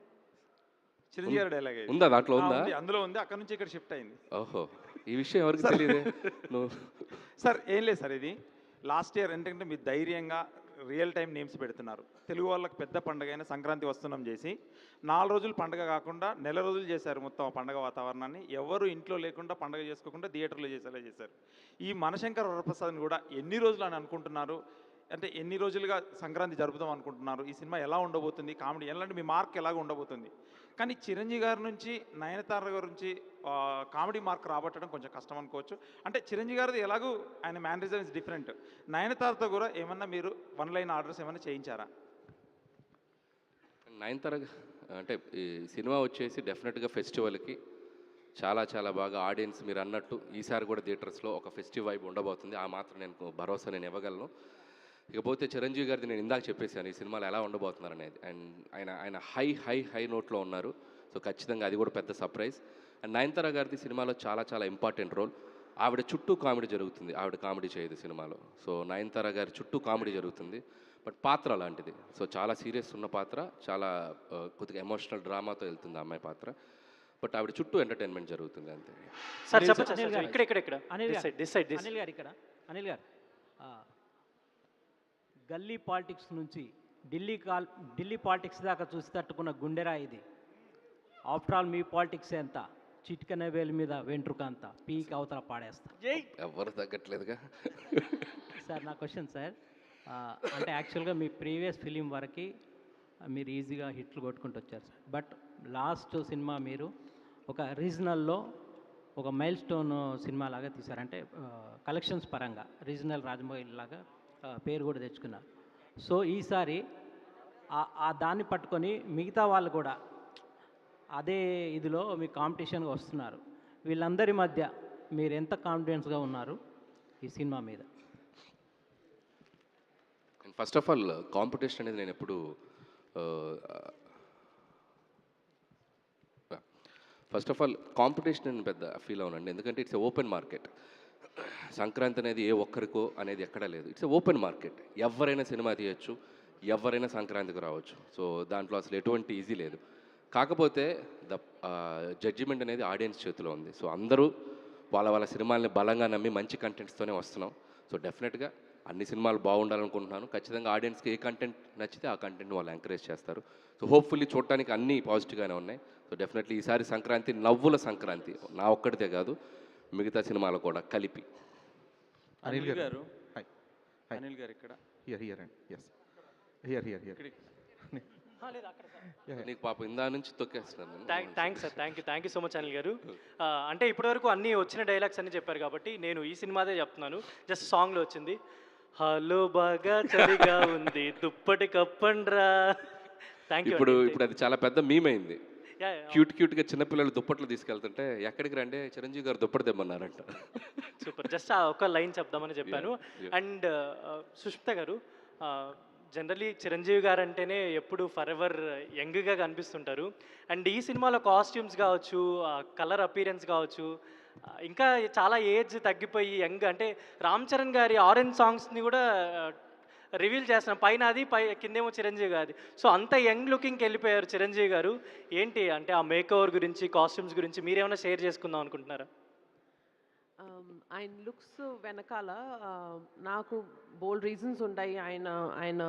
చిరంజీవి గారి డైలాగ్ ఉందా దాంట్లో ఉందా? అందులో ఉంది, అక్కడ నుంచి ఇక్కడ షిఫ్ట్ అయింది. ఓహో, ఈ విషయం ఎవరికి తెలియదే. నువ్వు సార్ ఏం లేదు సార్, ఇది లాస్ట్ ఇయర్ ఏంటంటే మీరు ధైర్యంగా రియల్ టైం నేమ్స్ పెడుతున్నారు. తెలుగు వాళ్ళకి పెద్ద పండుగ అయిన సంక్రాంతి వస్తున్నాం చేసి 4 రోజులు పండుగ కాకుండా నెల రోజులు చేశారు మొత్తం ఆ పండుగ వాతావరణాన్ని. ఎవరు ఇంట్లో లేకుండా పండుగ చేసుకోకుండా థియేటర్లో చేసేలా చేశారు. ఈ మనశంకర్ వరప్రసాద్ని కూడా ఎన్ని రోజులు అని అనుకుంటున్నారు, అంటే ఎన్ని రోజులుగా సంక్రాంతి జరుపుదాం అనుకుంటున్నారు, ఈ సినిమా ఎలా ఉండబోతుంది, కామెడీ ఎలాంటి మీ మార్క్ ఎలాగ ఉండబోతుంది? కానీ చిరంజీవి గారి నుంచి నయనతార గారి నుంచి కామెడీ మార్క్ రాబట్టడం కొంచెం కష్టం అనుకోవచ్చు. అంటే చిరంజీవి గారిది ఎలాగూ ఆయన మేనరిజం ఇస్ డిఫరెంట్. నయనతారతో కూడా ఏమన్నా మీరు 1 లైన్ ఆర్డర్స్ ఏమన్నా చేయించారా? నయనతార అంటే ఈ సినిమా వచ్చేసి డెఫినెట్గా ఫెస్టివల్కి చాలా చాలా బాగా ఆడియన్స్ మీరు అన్నట్టు ఈసారి కూడా థియేటర్స్లో ఒక ఫెస్టివ్ వైబ్ ఉండబోతుంది. ఆ మాత్రం నేను భరోసా నేను ఇవ్వగలను. ఇకపోతే చిరంజీవి గారిది నేను ఇందాక చెప్పేశాను ఈ సినిమాలో ఎలా ఉండబోతున్నారు అనేది. అండ్ ఆయన హై హై హై నోట్లో ఉన్నారు. సో ఖచ్చితంగా అది కూడా పెద్ద సర్ప్రైజ్. అండ్ నయనతార గారిది సినిమాలో చాలా చాలా ఇంపార్టెంట్ రోల్. ఆవిడ చుట్టూ కామెడీ జరుగుతుంది, ఆవిడ కామెడీ చేయదు సినిమాలో. సో నయనతార గారి చుట్టూ కామెడీ జరుగుతుంది, బట్ పాత్ర అలాంటిది. సో చాలా సీరియస్ ఉన్న పాత్ర, చాలా కొద్దిగా ఎమోషనల్ డ్రామాతో వెళ్తుంది ఆ అమ్మాయి పాత్ర. బట్ ఆవిడ చుట్టూ ఎంటర్టైన్మెంట్ జరుగుతుంది అంతే. సార్ చెప్పచ్చు ఇక్కడ అనిల్ గారు ఇక్కడ అనిల్ గారు గల్లీ పాలిటిక్స్ నుంచి ఢిల్లీ పాలిటిక్స్ దాకా చూసి తట్టుకున్న గుండెరా ఇది. ఆఫ్టర్ ఆల్ మీ పాలిటిక్స్ ఎంత, చిటికన వేలు మీద వెంట్రుక అంతా పీక్ అవతల పాడేస్తా. ఎవరు తగ్గట్లేదుగా. సార్ నా క్వశ్చన్ సార్, అంటే యాక్చువల్గా మీ ప్రీవియస్ ఫిలిం వరకు మీరు ఈజీగా హిట్లు కొట్టుకుంటూ వచ్చారు సార్. బట్ లాస్ట్ సినిమా మీరు ఒక రీజనల్లో ఒక మైల్ స్టోన్ సినిమా లాగా తీశారంటే కలెక్షన్స్ పరంగా రీజనల్ రాజమౌళి లాగా పేరు కూడా తెచ్చుకున్నారు. సో ఈసారి ఆ దాన్ని పట్టుకొని మిగతా వాళ్ళు కూడా అదే ఇదిలో మీ కాంపిటీషన్గా వస్తున్నారు. వీళ్ళందరి మధ్య మీరు ఎంత కాన్ఫిడెన్స్గా ఉన్నారు ఈ సినిమా మీద? ఫస్ట్ ఆఫ్ ఆల్ కాంపిటీషన్ అనేది నేను ఎప్పుడు కాంపిటీషన్ పెద్ద ఫీల్ అవునండి. ఎందుకంటే ఇట్స్ ఓపెన్ మార్కెట్. సంక్రాంతి అనేది ఏ ఒక్కరికో అనేది ఎక్కడా లేదు. It's open market. ఎవరైనా సినిమా తీయచ్చు, ఎవరైనా సంక్రాంతికి రావచ్చు. సో దాంట్లో అసలు ఎటువంటి ఈజీ లేదు. కాకపోతే జడ్జిమెంట్ అనేది ఆడియన్స్ చేతిలో ఉంది. సో అందరూ వాళ్ళ సినిమాల్ని బలంగా నమ్మి మంచి కంటెంట్స్తోనే వస్తున్నాం. సో డెఫినెట్గా అన్ని సినిమాలు బాగుండాలనుకుంటున్నాను. ఖచ్చితంగా ఆడియన్స్కి ఏ కంటెంట్ నచ్చితే ఆ కంటెంట్ వాళ్ళు ఎంకరేజ్ చేస్తారు. సో హోప్ఫుల్లీ చూడటానికి అన్నీ పాజిటివ్గానే ఉన్నాయి. సో డెఫినెట్లీ ఈసారి సంక్రాంతి నవ్వుల సంక్రాంతి, నా ఒక్కడితే కాదు మిగతా సినిమాలు కూడా కలిపి. అనిల్ గారు అనిల్ గారు ఇక్కడ నీకు పాప ఇందా నుంచి తొక్కేస్తున్నాను. Thanks sir, thank you so much Anil garu. అంటే ఇప్పటివరకు అన్నీ వచ్చిన డైలాగ్స్ అన్నీ చెప్పారు కాబట్టి నేను ఈ సినిమాదే చెప్తున్నాను. జస్ట్ సాంగ్లో వచ్చింది, హలో బాగా చలిగా ఉంది దుప్పటి కప్పండ్రా. Thank you. ఇప్పుడు అది చాలా పెద్ద మీమ్ అయింది. క్యూట్గా చిన్నపిల్లలు దుప్పట్లు తీసుకెళ్తుంటే ఎక్కడికి రండి చిరంజీవి గారు దుప్పటి తెమ్మన్నారంట. సూపర్. జస్ట్ ఒక లైన్ చెప్దామని చెప్పాను. అండ్ సుష్మిత గారు, జనరలీ చిరంజీవి గారు అంటేనే ఎప్పుడు ఫర్ ఎవర్ యంగ్గా కనిపిస్తుంటారు. అండ్ ఈ సినిమాలో కాస్ట్యూమ్స్ కావచ్చు, కలర్ అపీరెన్స్ కావచ్చు, ఇంకా చాలా ఏజ్ తగ్గిపోయి యంగ్, అంటే రామ్ చరణ్ గారి ఆరెంజ్ సాంగ్స్ని కూడా రివీల్ చేస్తున్నాం. పైన అది కిందేమో చిరంజీవి గారి. సో అంత యంగ్ లుకింగ్కి వెళ్ళిపోయారు చిరంజీవి గారు. ఏంటి అంటే ఆ మేక్ ఓవర్ గురించి, కాస్ట్యూమ్స్ గురించి మీరేమైనా షేర్ చేసుకుందాం అనుకుంటున్నారా? ఆయన లుక్స్ వెనకాల నాకు బోల్డ్ రీజన్స్ ఉంటాయి. ఆయన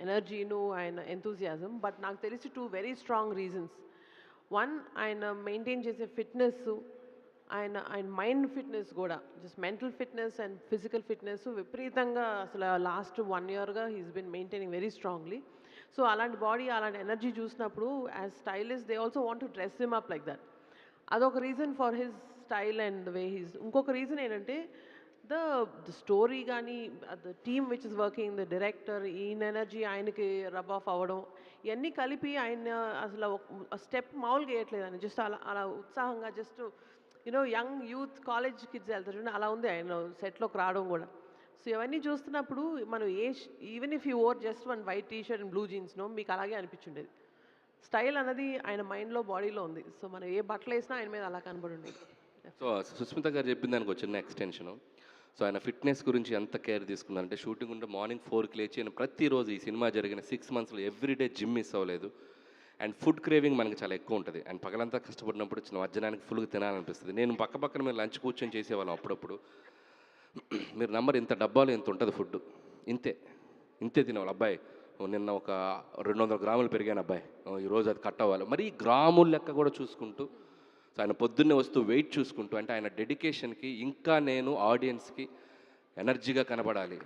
ఎనర్జీను, ఆయన ఎంతూజియాజం. బట్ నాకు తెలిసి 2 వెరీ స్ట్రాంగ్ రీజన్స్. 1, ఆయన మెయింటైన్ చేసే ఫిట్నెస్, ఆయన మైండ్ ఫిట్నెస్ కూడా, just mental fitness and physical fitness విపరీతంగా అసలు లాస్ట్ 1 ఇయర్గా he's been maintaining very strongly. So అలాంటి బాడీ, అలాంటి ఎనర్జీ చూసినప్పుడు as stylist they also want to dress him up like that. అదొక reason for his style and the way he's. ఇంకొక reason ఏంటంటే the story కానీ, the team which is working, the director, ఈయన energy ఆయనకి rub off అవ్వడం, ఇవన్నీ కలిపి ఆయన అసలు స్టెప్ మామూలుగా వేయట్లేదు. ఆయన జస్ట్ అలా ఉత్సాహంగా just young youth college kids వెళ్తారు, అలా ఉంది ఆయన సెట్లోకి రావడం కూడా. సో ఇవన్నీ చూస్తున్నప్పుడు మనం even if you or just 1 white T-shirt and blue జీన్స్నో మీకు అలాగే అనిపించుండేది. స్టైల్ అనేది ఆయన మైండ్లో, బాడీలో ఉంది. సో మనం ఏ బట్టలు వేసినా ఆయన మీద అలా కనబడి ఉండేది. సో సుస్మిత గారు చెప్పిన దానికి ఒక చిన్న ఎక్స్టెన్షను. సో ఆయన ఫిట్నెస్ గురించి ఎంత కేర్ తీసుకున్నారంటే షూటింగ్ ఉంటే మార్నింగ్ 4కి లేచి ఆయన ప్రతిరోజు ఈ సినిమా జరిగిన 6 మంత్స్లో ఎవ్రీడే జిమ్ మిస్ అవ్వలేదు. అండ్ ఫుడ్ క్రేవింగ్ మనకి చాలా ఎక్కువ ఉంటుంది. అండ్ పగలంతా కష్టపడినప్పుడు చిన్న మధ్యాహ్నానికి ఫుల్గా తినాలనిపిస్తుంది. నేను పక్కన మేము లంచ్ కూర్చొని చేసేవాళ్ళం అప్పుడప్పుడు. మీరు నంబర్ ఇంత డబ్బాలు ఇంత ఉంటుంది ఫుడ్, ఇంతే తినేవాళ్ళు. అబ్బాయి నిన్న ఒక 200 గ్రాములు పెరిగాను అబ్బాయి, ఈరోజు అది కట్ అవ్వాలి. మరి గ్రాముల లెక్క కూడా చూసుకుంటూ, సో ఆయన పొద్దున్నే వస్తూ వెయిట్ చూసుకుంటూ, అంటే ఆయన డెడికేషన్కి ఇంకా నేను ఆడియన్స్కి ఎనర్జీగా కనపడాలి,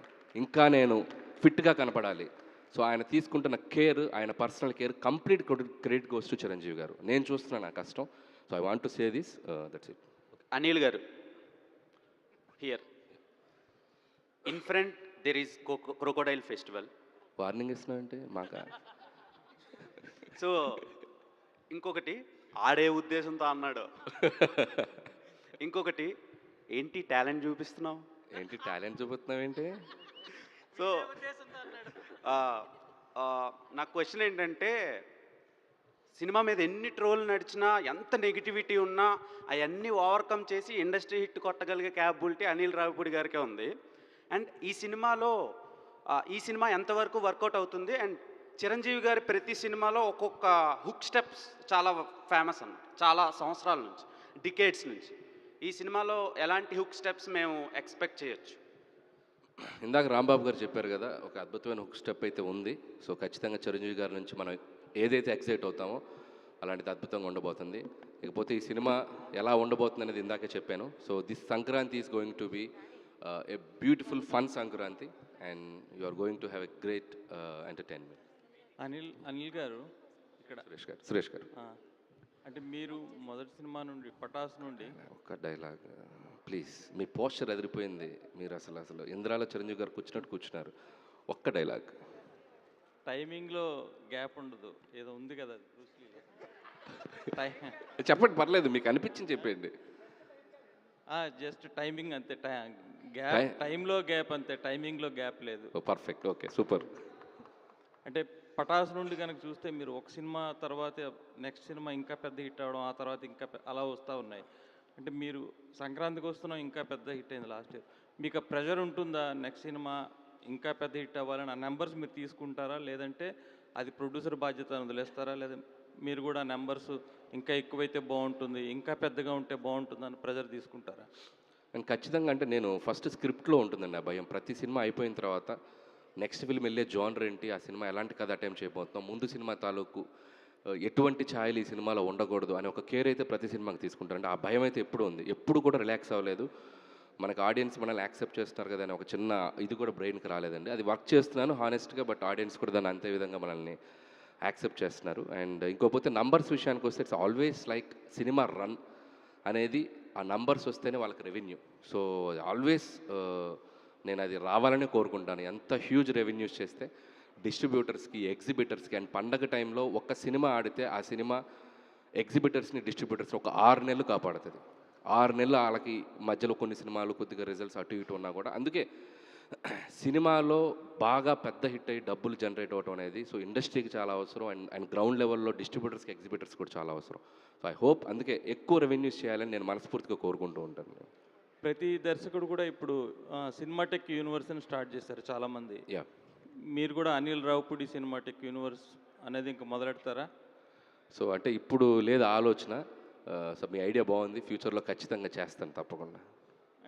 ఇంకా నేను ఫిట్గా కనపడాలి. సో ఆయన తీసుకుంటున్న కేర్, ఆయన personal care complete credit goes to Chiranjeevi garu. నేను చూస్తున్నాను నా కష్టం. So I want to say this, that's it. Anil garu, here in front there is crocodile festival. Warning ఇస్తున్నానంటే మాకా? సో ఇంకొకటి ఆడే ఉద్దేశంతో అన్నాడు. ఇంకొకటి ఏంటి టాలెంట్ చూపిస్తున్నావు? ఏంటి టాలెంట్ చూపిస్తున్నావు ఏంటి? సో నా క్వశ్చన్ ఏంటంటే, సినిమా మీద ఎన్ని ట్రోల్ నడిచినా, ఎంత నెగిటివిటీ ఉన్నా అవన్నీ ఓవర్కమ్ చేసి ఇండస్ట్రీ హిట్ కొట్టగలిగే క్యాపబిలిటీ అనిల్ రావిపూడి గారికే ఉంది. అండ్ ఈ సినిమా ఎంతవరకు వర్కౌట్ అవుతుంది? అండ్ చిరంజీవి గారి ప్రతి సినిమాలో ఒక్కొక్క హుక్ స్టెప్స్ చాలా ఫేమస్ అన్నమాట, చాలా సంవత్సరాల నుంచి, డికేడ్స్ నుంచి. ఈ సినిమాలో ఎలాంటి హుక్ స్టెప్స్ మేము ఎక్స్పెక్ట్ చేయొచ్చు? ఇందాక రాంబాబు గారు చెప్పారు కదా, ఒక అద్భుతమైన హుక్ స్టెప్ అయితే ఉంది. సో ఖచ్చితంగా చిరంజీవి గారి నుంచి మనం ఏదైతే ఎక్సైట్ అవుతామో అలాంటిది అద్భుతంగా ఉండబోతుంది. ఇకపోతే ఈ సినిమా ఎలా ఉండబోతుంది అనేది ఇందాకే చెప్పాను. So this Sankranti is going to be a beautiful fun Sankranti and you are going to have a great entertainment. Anil garu, ఇక్కడ సురేష్ గారు అంటే మీరు మొదటి సినిమా నుండి పటాస్ నుండి ఒక్క డైలాగ్ ప్లీజ్. మీ పోస్చర్ ఎదిరిపోయింది. మీరు అసలు ఇంద్రాలో చిరంజీవి గారు కూర్చున్నారు. ఒక్క డైలాగ్. టైమింగ్లో గ్యాప్ ఉండదు, ఏదో ఉంది కదా చెప్పండి, పర్లేదు, మీకు అనిపించింది చెప్పండి. జస్ట్ టైమింగ్ అంతే, టైంలో గ్యాప్ అంతే, టైమింగ్లో గ్యాప్ లేదు. Perfect, okay, super. అంటే పటాస్ నుండి కనుక చూస్తే మీరు ఒక సినిమా తర్వాత నెక్స్ట్ సినిమా ఇంకా పెద్ద హిట్ అవ్వడం, ఆ తర్వాత ఇంకా అలా వస్తూ ఉన్నాయి. అంటే మీరు సంక్రాంతికి వస్తున్నాం, ఇంకా పెద్ద హిట్ అయింది లాస్ట్ ఇయర్. మీకు ఆ ప్రెషర్ ఉంటుందా నెక్స్ట్ సినిమా ఇంకా పెద్ద హిట్ అవ్వాలని? ఆ నెంబర్స్ మీరు తీసుకుంటారా, లేదంటే అది ప్రొడ్యూసర్ బాధ్యత వదిలేస్తారా, లేదా మీరు కూడా నెంబర్స్ ఇంకా ఎక్కువైతే బాగుంటుంది, ఇంకా పెద్దగా ఉంటే బాగుంటుంది అని ప్రెషర్ తీసుకుంటారా? అండ్ ఖచ్చితంగా, అంటే నేను ఫస్ట్ స్క్రిప్ట్లో ఉంటుందండి ఆ భయం. ప్రతి సినిమా అయిపోయిన తర్వాత నెక్స్ట్ ఫిల్మ్ వెళ్ళే జానర్ ఏంటి, ఆ సినిమా ఎలాంటి కథ అటెంప్ట్ చేయబోతున్నాం, ముందు సినిమా తాలూకు ఎటువంటి ఛాయలు ఈ సినిమాలో ఉండకూడదు అని ఒక కేర్ అయితే ప్రతి సినిమాకి తీసుకుంటారు. అంటే ఆ భయం అయితే ఎప్పుడు ఉంది, ఎప్పుడు కూడా రిలాక్స్ అవ్వలేదు. మనకు ఆడియన్స్ మనల్ని యాక్సెప్ట్ చేస్తున్నారు కదా అని ఒక చిన్న ఇది కూడా బ్రెయిన్కి రాలేదండి. అది వర్క్ చేస్తున్నాను హానెస్ట్గా, బట్ ఆడియన్స్ కూడా దాన్ని అంతే విధంగా మనల్ని యాక్సెప్ట్ చేస్తున్నారు. అండ్ ఇంకోపోతే నంబర్స్ విషయానికి వస్తే it's always like cinema run అనేది ఆ నంబర్స్ వస్తేనే వాళ్ళకి రెవెన్యూ. సో ఆల్వేస్ నేను అది రావాలని కోరుకుంటాను. ఎంత హ్యూజ్ రెవెన్యూస్ చేస్తే డిస్ట్రిబ్యూటర్స్కి, ఎగ్జిబిటర్స్కి, అండ్ పండగ టైంలో ఒక్క సినిమా ఆడితే ఆ సినిమా ఎగ్జిబిటర్స్ని, డిస్ట్రిబ్యూటర్స్ని ఒక 6 నెలలు కాపాడుతుంది. 6 నెలలు వాళ్ళకి మధ్యలో కొన్ని సినిమాలు కొద్దిగా రిజల్ట్స్ అటు ఇటు ఉన్నా కూడా. అందుకే సినిమాలో బాగా పెద్ద హిట్ అయ్యి డబ్బులు జనరేట్ అవ్వడం అనేది సో ఇండస్ట్రీకి చాలా అవసరం. అండ్ గ్రౌండ్ లెవెల్లో డిస్ట్రిబ్యూటర్స్కి, ఎగ్జిబిటర్స్ కూడా చాలా అవసరం. సో ఐ హోప్ అందుకే ఎక్కువ రెవెన్యూస్ చేయాలని నేను మనస్ఫూర్తిగా కోరుకుంటూ ఉంటాను. ప్రతి దర్శకుడు కూడా ఇప్పుడు సినిమాటెక్ యూనివర్స్ని స్టార్ట్ చేశారు చాలామంది. మీరు కూడా అనిల్ రావిపూడి సినిమాటెక్ యూనివర్స్ అనేది ఇంకా మొదలెడతారా? సో అంటే ఇప్పుడు లేదు ఆలోచన. సో మీ ఐడియా బాగుంది, ఫ్యూచర్లో ఖచ్చితంగా చేస్తాను తప్పకుండా.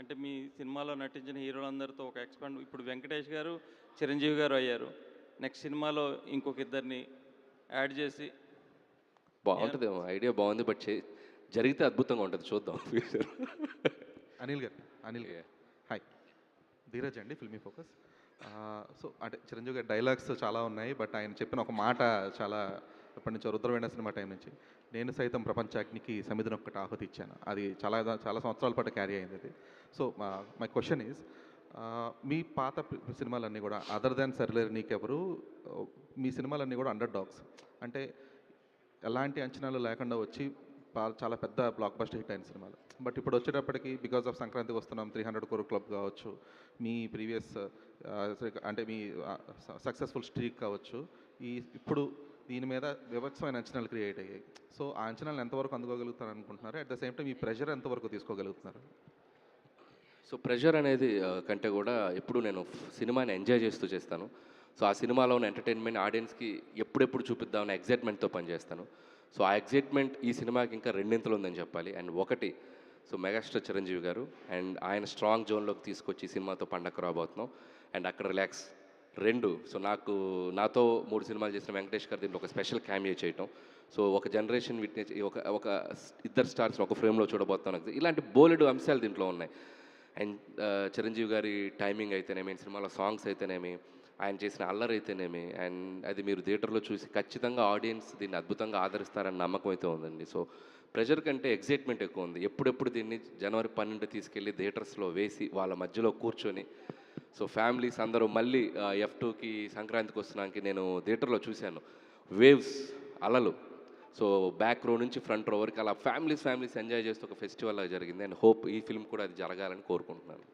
అంటే మీ సినిమాలో నటించిన హీరోలందరితో ఒక ఎక్స్పాండ్, ఇప్పుడు వెంకటేష్ గారు, చిరంజీవి గారు అయ్యారు, నెక్స్ట్ సినిమాలో ఇంకొక ఇద్దరిని యాడ్ చేసి బాగుంటుంది. ఐడియా బాగుంది, బట్ జరిగితే అద్భుతంగా ఉంటుంది, చూద్దాం ఫ్యూచర్. అనిల్ గారు, హాయ్, ధీరజ్ అండి, ఫిల్మీ ఫోకస్. సో అంటే చిరంజీవి గారి డైలాగ్స్ చాలా ఉన్నాయి, బట్ ఆయన చెప్పిన ఒక మాట చాలా ఎప్పటి నుంచో రుద్రవేణ సినిమా టైం నుంచి, నేను సైతం ప్రపంచాగ్నికి సమిధినొక్కటి ఆహుతి ఇచ్చాను, అది చాలా సంవత్సరాల పాటు క్యారీ అయింది అది. సో మై క్వశ్చన్ ఈజ్, మీ పాత సినిమాలన్నీ కూడా అదర్ దాన్ సర్లేరు నీకెవరు, మీ సినిమాలన్నీ కూడా అండర్ డాగ్స్, అంటే ఎలాంటి అంచనాలు లేకుండా వచ్చి చాలా పెద్ద బ్లాక్ బస్టర్ హిట్ అయిన సినిమాలు. బట్ ఇప్పుడు వచ్చేటప్పటికి బికాస్ ఆఫ్ సంక్రాంతికి వస్తున్నాం, 300 crore క్లబ్ కావచ్చు, మీ ప్రీవియస్ అంటే మీ సక్సెస్ఫుల్ స్ట్రీక్ కావచ్చు, ఇప్పుడు దీని మీద వివత్సమైన అంచనాలు క్రియేట్ అయ్యాయి. సో ఆ అంచనాలు ఎంతవరకు అందుకోగలుగుతారు అనుకుంటున్నారు? అట్ ద సేమ్ టైం ఈ ప్రెషర్ ఎంతవరకు తీసుకోగలుగుతున్నారు? సో ప్రెషర్ అనేది కంటే కూడా ఎప్పుడు నేను సినిమాని ఎంజాయ్ చేస్తూ చేస్తాను. సో ఆ సినిమాలో ఉన్న ఎంటర్టైన్మెంట్ ఆడియన్స్కి ఎప్పుడెప్పుడు చూపిద్దామని ఎగ్జైట్మెంట్తో పనిచేస్తాను. సో ఆ ఎగ్జైట్మెంట్ ఈ సినిమాకి ఇంకా రెండింతలు ఉందని చెప్పాలి. అండ్ ఒకటి, సో మెగాస్టార్ చిరంజీవి గారు అండ్ ఆయన స్ట్రాంగ్ జోన్లోకి తీసుకొచ్చి ఈ సినిమాతో పండగ రాబోతున్నాం. అండ్ అక్కడ రిలాక్స్. 2, సో నాతో 3 సినిమాలు చేసిన వెంకటేష్ గారు దీంట్లో ఒక స్పెషల్ క్యామియో చేయటం. సో ఒక జనరేషన్ విట్నెస్, ఒక ఇద్దరు స్టార్స్ ఒక ఫ్రేమ్లో చూడబోతున్నాను. ఇలాంటి బోలెడు అంశాలు దీంట్లో ఉన్నాయి. అండ్ చిరంజీవి గారి టైమింగ్ అయితేనేమి, సినిమాలో సాంగ్స్ అయితేనేమి, ఆయన చేసిన అల్లరి అయితేనేమి, అండ్ అది మీరు థియేటర్లో చూసి ఖచ్చితంగా ఆడియన్స్ దీన్ని అద్భుతంగా ఆదరిస్తారని నమ్మకం అయితే ఉందండి. సో ప్రెషర్ కంటే ఎగ్జైట్మెంట్ ఎక్కువ ఉంది. ఎప్పుడెప్పుడు దీన్ని జనవరి 12 తీసుకెళ్ళి థియేటర్స్లో వేసి వాళ్ళ మధ్యలో కూర్చొని, సో ఫ్యామిలీస్ అందరూ మళ్ళీ F2కి సంక్రాంతికి వస్తున్నానికి నేను థియేటర్లో చూశాను. వేవ్స్, అలలు. సో బ్యాక్ రో నుంచి ఫ్రంట్ రో వరకు అలా ఫ్యామిలీస్ ఎంజాయ్ చేస్తూ ఒక ఫెస్టివల్ లాగా జరిగింది. అండ్ హోప్ ఈ ఫిల్మ్ కూడా అది జరగాలని కోరుకుంటున్నాను.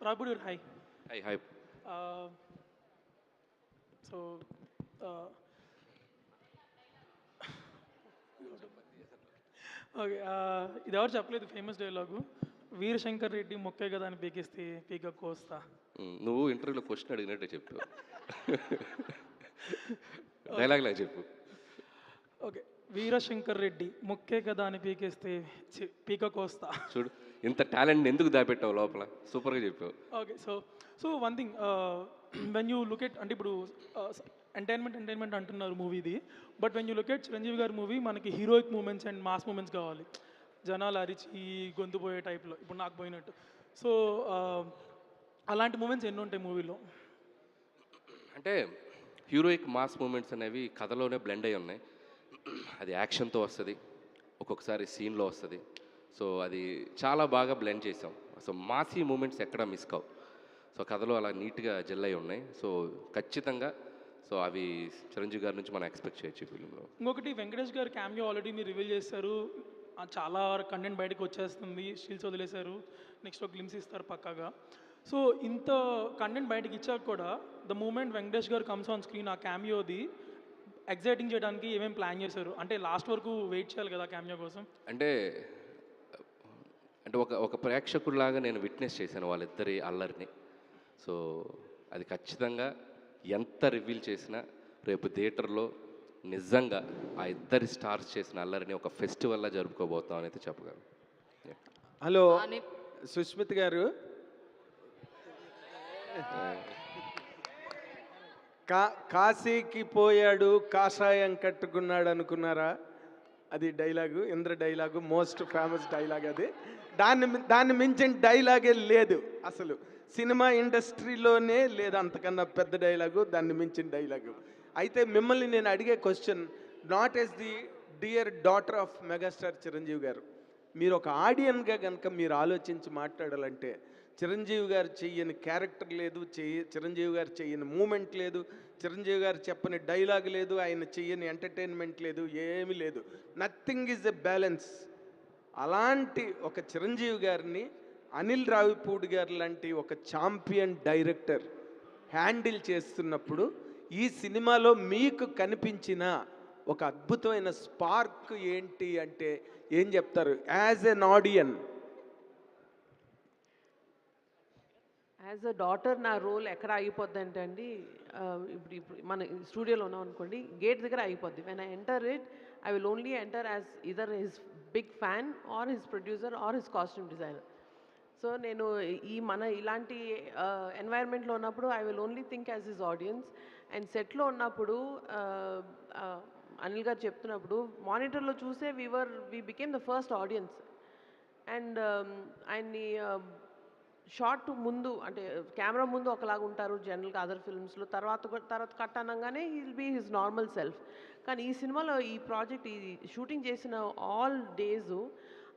రాబుడు హాయ్. హాయ్. సో ఓకే, ఇది ఎవరు చెప్పలేదు ఫేమస్ డైలాగు, వీరశంకర్ రెడ్డి మొక్కే కదా అని పీకిస్తే పీక కోస్తా. నువ్వు ఇంటర్వ్యూలో క్వశ్చన్ అడిగినట్టే చెప్పు. డైలాగ్ లాగా చెప్పు. ఓకే, వీరశంకర్ రెడ్డి మొక్కే కదా అని పీకేస్తే పీక కోస్తా. చూడు, ఇంత టాలెంట్ ఎందుకు దాపెట్టావు లోపల, సూపర్గా చెప్పావు. Okay, so one thing, when you look at, అంటే ఇప్పుడు ఎంటర్టైన్మెంట్ అంటున్నారు మూవీది, but when you look at Chiranjeevi గారి మూవీ మనకి heroic moments and mass moments కావాలి, జనాలు అరిచి గొంతు పోయే టైప్లో, ఇప్పుడు నాకు పోయినట్టు. సో అలాంటి మూమెంట్స్ ఎన్ని ఉంటాయి మూవీలో? అంటే హీరోయిక్ మాస్ మూమెంట్స్ అనేవి కథలోనే బ్లెండ్ అయి ఉన్నాయి. అది యాక్షన్తో వస్తుంది, ఒక్కొక్కసారి సీన్లో వస్తుంది. సో అది చాలా బాగా బ్లెండ్ చేసాం. సో మాసీ మూమెంట్స్ ఎక్కడా మిస్ కావు. సో కథలో అలా నీట్గా జెల్ అయి ఉన్నాయి. సో ఖచ్చితంగా సో అవి చిరంజీవి గారి నుంచి మనం ఎక్స్పెక్ట్ చేయొచ్చు ఈ ఫిలింలో. ఇంకొకటి, వెంకటేష్ గారి క్యామియో ఆల్రెడీ మీరు రివీల్ చేశారు, చాలా కంటెంట్ బయటకు వచ్చేస్తుంది, స్టిల్స్ వదిలేశారు, నెక్స్ట్ ఒక గ్లిమ్స్ ఇస్తారు పక్కాగా. సో ఇంత కంటెంట్ బయటకు ఇచ్చాక కూడా ద మూమెంట్ వెంకటేష్ గారు కమ్స్ ఆన్ స్క్రీన్, ఆ క్యామియోది ఎగ్జైటింగ్ చేయడానికి ఏమేమి ప్లాన్ చేశారు? అంటే లాస్ట్ వరకు వెయిట్ చేయాలి కదా క్యామియో కోసం. అంటే ఒక ప్రేక్షకుడిలాగా నేను విట్నెస్ చేశాను వాళ్ళిద్దరి అల్లరిని. సో అది ఖచ్చితంగా ఎంత రివీల్ చేసినా రేపు థియేటర్లో నిజంగా ఆ ఇద్దరి స్టార్స్ చేసిన అల్లరిని ఒక ఫెస్టివల్లా జరుపుకోబోతాం అని అయితే చెప్పగలను. హలో సుష్మిత్ గారు, కాశీకి పోయాడు కాషాయం కట్టుకున్నాడు అనుకున్నారా? అది dialogue, Indra dialogue, most famous dialogue అది. దాన్ని మించిన డైలాగే లేదు అసలు సినిమా ఇండస్ట్రీలోనే లేదు, అంతకన్నా పెద్ద డైలాగు, దాన్ని మించిన డైలాగు. అయితే మిమ్మల్ని నేను అడిగే question, not as the dear daughter of megastar Chiranjeevi గారు, మీరు ఒక ఆడియన్గా కనుక మీరు ఆలోచించి మాట్లాడాలంటే, చిరంజీవి గారు చెయ్యని క్యారెక్టర్ లేదు, చిరంజీవి గారు చెయ్యని మూమెంట్ లేదు, చిరంజీవి గారు చెప్పని డైలాగ్ లేదు, ఆయన చెయ్యని ఎంటర్టైన్మెంట్ లేదు, ఏమీ లేదు. Nothing is a balance. అలాంటి ఒక చిరంజీవి గారిని అనిల్ రావిపూడి గారు లాంటి ఒక ఛాంపియన్ డైరెక్టర్ హ్యాండిల్ చేస్తున్నప్పుడు ఈ సినిమాలో మీకు కనిపించిన ఒక అద్భుతమైన స్పార్క్ ఏంటి అంటే ఏం చెప్తారు as N audience? As a daughter నా రోల్ ఎక్కడ ఆగిపోద్ది అంటే అండి, ఇప్పుడు మన స్టూడియోలో ఉన్నాం అనుకోండి, గేట్ దగ్గర ఆగిపోద్ది. When I enter it, I will only enter as either his big fan or his producer or his costume designer. So నేను మన ఇలాంటి ఎన్వైర్న్మెంట్లో ఉన్నప్పుడు I will only think as his audience. And సెట్లో ఉన్నప్పుడు అనిల్ గారు చెప్తున్నప్పుడు మానిటర్లో చూసే we became the first audience. And ఆయన్ని షార్ట్ ముందు అంటే కెమెరా ముందు ఒకలాగా ఉంటారు జనరల్గా అదర్ ఫిల్మ్స్లో, తర్వాత కట్ అనగానే he will be his normal self. కానీ ఈ సినిమాలో ఈ ప్రాజెక్ట్ ఈ షూటింగ్ చేసిన ఆల్ డేస్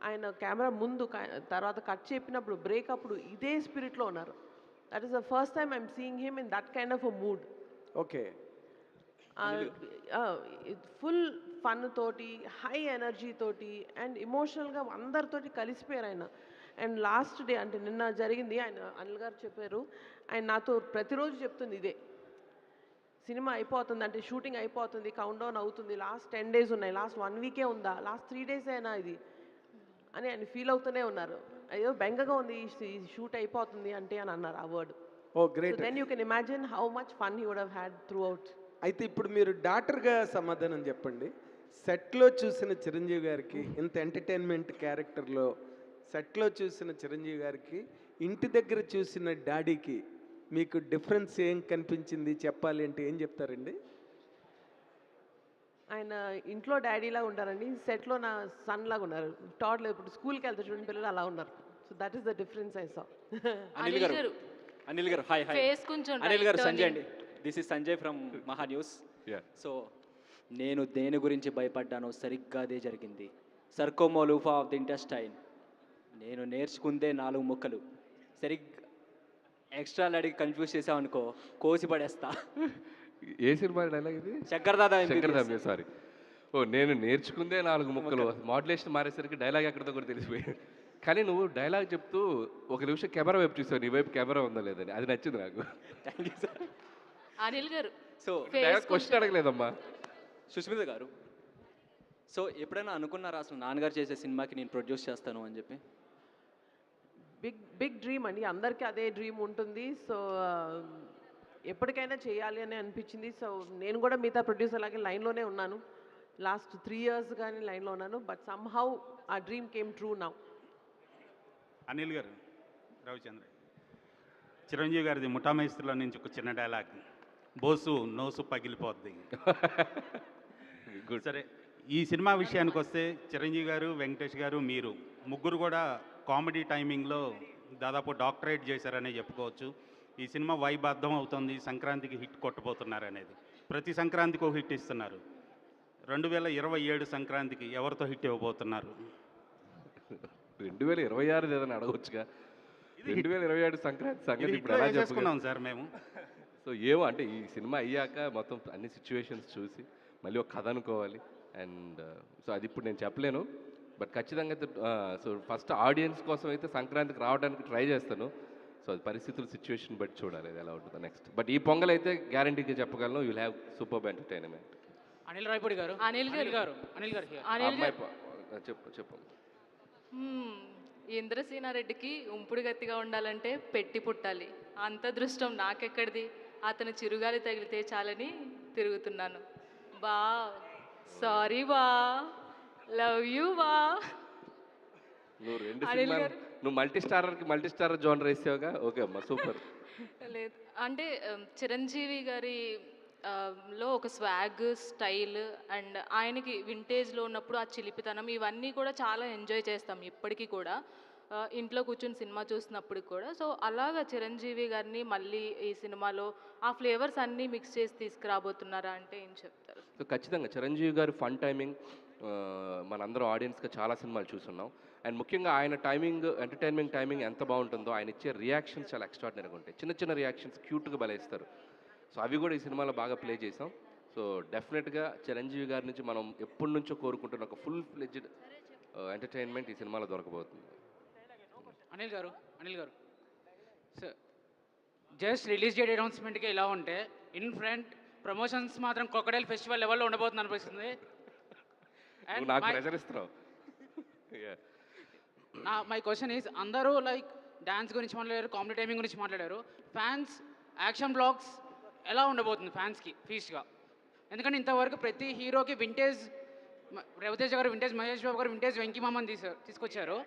ఆయన కెమెరా ముందు తర్వాత కట్ చెప్పినప్పుడు బ్రేక్ అప్పుడు ఇదే స్పిరిట్లో ఉన్నారు. That is the first time I'm seeing him in that kind of a mood. Okay, full fun తోటి, హై ఎనర్జీ తోటి అండ్ ఇమోషనల్గా అందరితోటి కలిసిపోయారు ఆయన. అండ్ లాస్ట్ డే అంటే నిన్న జరిగింది, ఆయన అనిల్ గారు చెప్పారు, ఆయన నాతో ప్రతిరోజు చెప్తుంది ఇదే, సినిమా అయిపోతుంది అంటే షూటింగ్ అయిపోతుంది, కౌంట్ డౌన్ అవుతుంది, లాస్ట్ 10 days ఉన్నాయి, లాస్ట్ 1 week ఉందా, లాస్ట్ 3 days అయినా ఇది అని ఆయన ఫీల్ అవుతూనే ఉన్నారు. అయ్యో బెంగగా ఉంది ఈ షూట్ అయిపోతుంది అంటే అని అన్నారు ఆ word. Oh great. Then you can imagine how much fun he would have had throughout. అయితే ఇప్పుడు మీరు డాక్టర్గా సమాధానం చెప్పండి. సెట్లో చూసిన చిరంజీవి గారికి ఇంత ఎంటర్టైన్మెంట్ క్యారెక్టర్లో సెట్లో చూసిన చిరంజీవి గారికి ఇంటి దగ్గర చూసిన డాడీకి మీకు డిఫరెన్స్ ఏం కనిపించింది చెప్పాలి అంటే ఏం చెప్తారండి? ఆయన ఇంట్లో డాడీలా ఉంటారండి, సెట్లో నా సన్ లాగా ఉన్నారు. టాడ్లో ఇప్పుడు స్కూల్కి వెళ్తే చూడండి పిల్లలు అలా ఉన్నారు. So that is the difference I saw. Anil గారు, అనిల్ గారు, హాయ్ హాయ్. ఫేస్ కొంచెం అనిల్ గారు, right సంజయ్ turning. అండి. దిస్ ఇస్ సంజయ్ ఫ్రమ్ మహా న్యూస్. సో నేను దేని గురించి భయపడ్డానో సరిగ్గా అదే జరిగింది. సర్కోమోలూఫా ఆఫ్ ది ఇంటెస్టైన్. నేను నేర్చుకుందే 4 ముక్కలు. సరిగ్గా ఎక్స్ట్రా అడిగి కన్ఫ్యూజ్ చేసామనుకో కోసి పడేస్తా. ఏ సినిమా డైలాగ్ ఇది? శంకర్ దాదా సారీ. ఓ నేను నేర్చుకుందే 4 ముక్కలు. మాడ్యులేషన్ మారేసరికి డైలాగ్ ఎక్కడితో కూడా తెలిసిపోయింది. కానీ నువ్వు డైలాగ్ చెప్తూ ఒక నిమిషం కెమెరా వైపు చూసావు, నీ వైపు కెమెరా ఉందా లేదని, అది నచ్చింది నాకు. Thank you sir. అనిల్ గారు, సో క్వశ్చన్ అడగలేదమ్మా. సుష్మిత గారు, సో ఎప్పుడైనా అనుకున్నారా అసలు నాన్నగారు చేసే సినిమాకి నేను ప్రొడ్యూస్ చేస్తాను అని చెప్పి? బిగ్ డ్రీమ్ అండి, అందరికీ అదే డ్రీమ్ ఉంటుంది. సో ఎప్పటికైనా చేయాలి అని అనిపించింది. సో నేను కూడా మిగతా ప్రొడ్యూసర్ లాగే లైన్లోనే ఉన్నాను. లాస్ట్ 3 years కానీ లైన్లో ఉన్నాను. బట్ సమ్హౌ ఆ dream came true now. Anil గారు, రవిచంద్ర, చిరంజీవి గారిది ముఠామేస్త్రిలో నుంచి ఒక చిన్న డైలాగ్, బోసు నోసు పగిలిపోద్ది. సరే, ఈ సినిమా విషయానికి వస్తే చిరంజీవి గారు, వెంకటేష్ గారు, మీరు ముగ్గురు కూడా కామెడీ టైమింగ్లో దాదాపు డాక్టరేట్ చేశారనే చెప్పుకోవచ్చు. ఈ సినిమా వైబ్ అర్థం అవుతుంది, సంక్రాంతికి హిట్ కొట్టబోతున్నారు అనేది. ప్రతి సంక్రాంతికి ఒక హిట్ ఇస్తున్నారు. 2027 సంక్రాంతికి ఎవరితో హిట్ ఇవ్వబోతున్నారు? 2026 ఏదైనా అడగవచ్చుగా. 2027 సంక్రాంతి సంగతి ఇప్పుడు ఎలా చేసుకున్నాం సార్ మేము. సో ఏమో అంటే ఈ సినిమా అయ్యాక మొత్తం అన్ని సిచ్యువేషన్స్ చూసి మళ్ళీ ఒక కథ అనుకోవాలి. అండ్ సో అది ఇప్పుడు నేను చెప్పలేను. బట్ ఖచ్చితంగా అయితే సో ఫస్ట్ ఆడియన్స్ కోసం అయితే సంక్రాంతికి రావడానికి ట్రై చేస్తాను. సో అది పరిస్థితుల సిచ్యువేషన్ బట్టి చూడాలి అది ఎలా ఉంటుందో నెక్స్ట్. బట్ ఈ పొంగల్ అయితే గ్యారంటీగా చెప్పగలను, you'll have super entertainment. Anil Rayapudi గారు, అనిల్ గారు, అనిల్ గారు చెప్పు. ఇంద్రసేనారెడ్డికి ఉంపుడు గత్తిగా ఉండాలంటే పెట్టి పుట్టాలి. అంత దృష్టం నాకెక్కడిది? అతను చిరుగాలి తగిలితే చాలని తిరుగుతున్నాను. బా సారీ బా, లవ్ యూ బా. నువ్వు 2 సినిమాలు నువ్వు మల్టీ స్టారర్ జోనర్ వేసావుగా. ఓకే అమ్మా, సూపర్. లేదు అంటే చిరంజీవి గారి లో ఒక స్వాగ్ స్టైల్ అండ్ ఆయనకి వింటేజ్లో ఉన్నప్పుడు ఆ చిలిపితనం ఇవన్నీ కూడా చాలా ఎంజాయ్ చేస్తాం ఇప్పటికీ కూడా, ఇంట్లో కూర్చొని సినిమా చూసినప్పుడు కూడా. సో అలాగా చిరంజీవి గారిని మళ్ళీ ఈ సినిమాలో ఆ ఫ్లేవర్స్ అన్నీ మిక్స్ చేసి తీసుకురాబోతున్నారా అంటే ఏం చెప్తారు? సో ఖచ్చితంగా చిరంజీవి గారి ఫన్ టైమింగ్ మనందరం ఆడియన్స్గా చాలా సినిమాలు చూస్తున్నాం. అండ్ ముఖ్యంగా ఆయన ఎంటర్టైన్మెంట్ టైమింగ్ ఎంత బాగుంటుందో, ఆయన ఇచ్చే రియాక్షన్స్ చాలా ఎక్స్ట్రాడినరీగా ఉంటాయి. చిన్న రియాక్షన్స్ క్యూట్గా బలేస్తారు. సో అవి కూడా ఈ సినిమాలో బాగా ప్లే చేసాం. సో డెఫినెట్గా చిరంజీవి గారి నుంచి మనం ఎప్పటి నుంచో కోరుకుంటున్న ఒక ఫుల్ ఫ్లెడ్జ్డ్ ఎంటర్టైన్మెంట్ ఈ సినిమాలో దొరకబోతుంది. Anil garu sir, just release date అనౌన్స్మెంట్కి ఇలా ఉంటే ఇన్ ఫ్రంట్ ప్రమోషన్స్ మాత్రం క్రొకడైల్ ఫెస్టివల్ లెవెల్లో ఉండబోతుంది అనిపిస్తుంది. నాకు ప్రెజర్ ఇస్తున్నావు. మై క్వశ్చన్ ఈజ్, అందరూ లైక్ డ్యాన్స్ గురించి మాట్లాడారు, కామెడీ టైమింగ్ గురించి మాట్లాడారు. ఫ్యాన్స్ యాక్షన్ బ్లాగ్స్ ఎలా ఉండబోతుంది ఫ్యాన్స్కి ఫీస్ట్గా? ఎందుకంటే ఇంతవరకు ప్రతి హీరోకి వింటేజ్ రవితేజ గారు, వింటేజ్ మహేష్ బాబు గారు, వింటేజ్ వెంకీ మామని తీసుకొచ్చారు.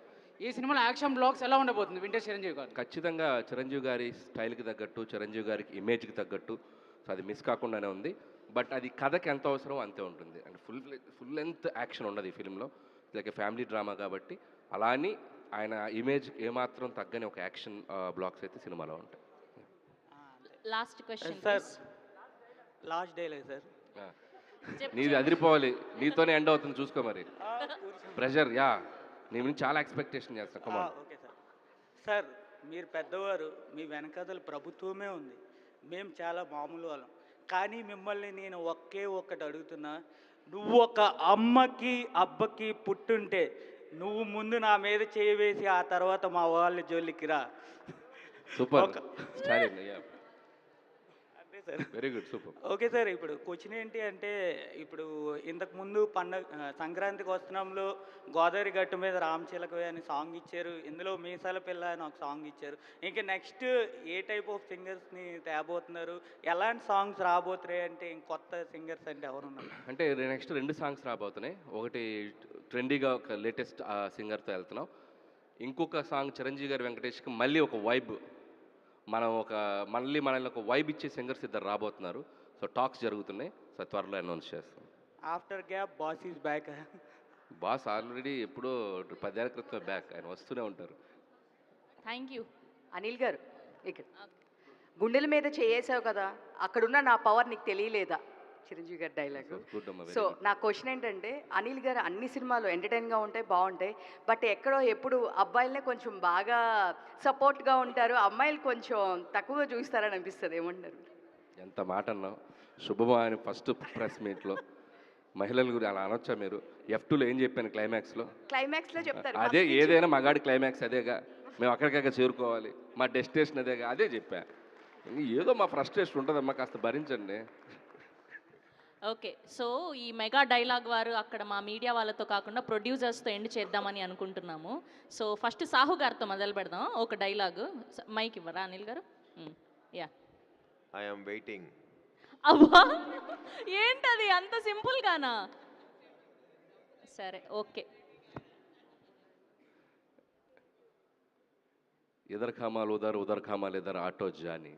ఈ సినిమాలో యాక్షన్ బ్లాగ్స్ ఎలా ఉండబోతుంది వింటేజ్ చిరంజీవి గారు? ఖచ్చితంగా చిరంజీవి గారి స్టైల్కి తగ్గట్టు, చిరంజీవి గారికి ఇమేజ్కి తగ్గట్టు, సో అది మిస్ కాకుండానే ఉంది. బట్ అది కథకి ఎంత అవసరం అంతే ఉంటుంది. అండ్ ఫుల్ లెంత్ యాక్షన్ ఉండదు ఈ ఫిల్మ్లో. లైక్ ఫ్యామిలీ డ్రామా కాబట్టి అలా అని ఆయన ఇమేజ్ ఏమాత్రం తగ్గని ఒక యాక్షన్ బ్లాక్స్ అయితే సినిమాలో ఉంటాయి. Last question sir, last dialogue sir. నీది అదిరిపోవాలి, నీతోనే ఎండ్ అవుతుంది చూసుకో. మరి ప్రెషర్ నీ నుంచి చాలా ఎక్స్పెక్టేషన్ చేస్తాను. కమా ఓకే సార్. సార్, మీరు పెద్దవారు, మీ వెనకాతల ప్రభుత్వమే ఉంది, మేము చాలా మామూలు వాళ్ళం. కానీ మిమ్మల్ని నేను ఒక్కటి అడుగుతున్నా, నువ్వు ఒక అమ్మకి అబ్బకి పుట్టుంటే నువ్వు ముందు నా మీద చేయి వేసి ఆ తర్వాత మా వాళ్ళ జోలికి రా. సూపర్. అదే sir. Very good, super. Okay sir, ఇప్పుడు క్వశ్చన్ ఏంటి అంటే ఇప్పుడు ఇంతకు ముందు సంక్రాంతికి వస్తున్నాంలో గోదావరి గట్టు మీద రామచిలకవే అని సాంగ్ ఇచ్చారు, ఇందులో మీసాల పిల్ల అని ఒక సాంగ్ ఇచ్చారు. ఇంకా నెక్స్ట్ ఏ టైప్ ఆఫ్ సింగర్స్ని తేబోతున్నారు, ఎలాంటి సాంగ్స్ రాబోతున్నాయి అంటే కొత్త సింగర్స్ అంటే ఎవరున్నారు? అంటే నెక్స్ట్ 2 సాంగ్స్ రాబోతున్నాయి. ఒకటి ట్రెండీగా ఒక లేటెస్ట్ సింగర్తో వెళ్తున్నాం. ఇంకొక సాంగ్ చిరంజీవి గారు వెంకటేష్కి మళ్ళీ ఒక వైబ్, మనల్ని ఒక వైబ్ ఇచ్చే సింగర్స్ ఇద్దరు రాబోతున్నారు. సో టాక్స్ జరుగుతున్నాయి. సో త్వరలో అనౌన్స్ చేస్తాం. After gap boss is back. Boss already ఎప్పుడో 10 ఏళ్ల క్రితం బ్యాక్, ఆయన వస్తూనే ఉంటారు. Thank you. అనిల్ గారు, ఇక్కడ గుండెల మీద చేయేసావు కదా, అక్కడున్న నా పవర్ నీకు తెలియలేదా? చిరంజీవి గారి డైలాగు. సో నా క్వశ్చన్ ఏంటంటే, అనిల్ గారు అన్ని సినిమాలు ఎంటర్టైన్గా ఉంటాయి, బాగుంటాయి, బట్ ఎక్కడో ఎప్పుడు అబ్బాయిలనే కొంచెం బాగా సపోర్ట్గా ఉంటారు, అమ్మాయిలు కొంచెం తక్కువగా చూస్తారని అనిపిస్తుంది, ఏమంటారు? ఎంత మాట అన్నావు. శుభమా అని ఫస్ట్ ప్రెస్ మీట్లో మహిళల గురించి అలా అనొచ్చా మీరు? F2లో ఏం చెప్పాను క్లైమాక్స్లో చెప్తారు. అదే, ఏదైనా మగాడి క్లైమాక్స్ అదేగా, మేము అక్కడికక్కడ చేరుకోవాలి, మా డెస్టినేషన్ అదేగా, అదే చెప్పా. ఏదో మా ఫ్రస్ట్రేషన్ ఉంటుందమ్మా, కాస్త భరించండి. ఓకే, సో ఈ మెగా డైలాగ్ వారు అక్కడ మా మీడియా వాళ్ళతో కాకుండా ప్రొడ్యూసర్స్తో ఎండ్ చేద్దామని అనుకుంటున్నాము. సో ఫస్ట్ సాహు గారితో మొదలు పెడదాం. ఒక డైలాగు మైక్ ఇవ్వరా Anil garu? Yeah. I am waiting. అబ్బా, ఏంటది అంత సింపుల్గానా? సరే, ఓకే. ఇదర్ ఖామాలు ఉదర్ ఖామాలు ఇదర్ ఆటో జాని,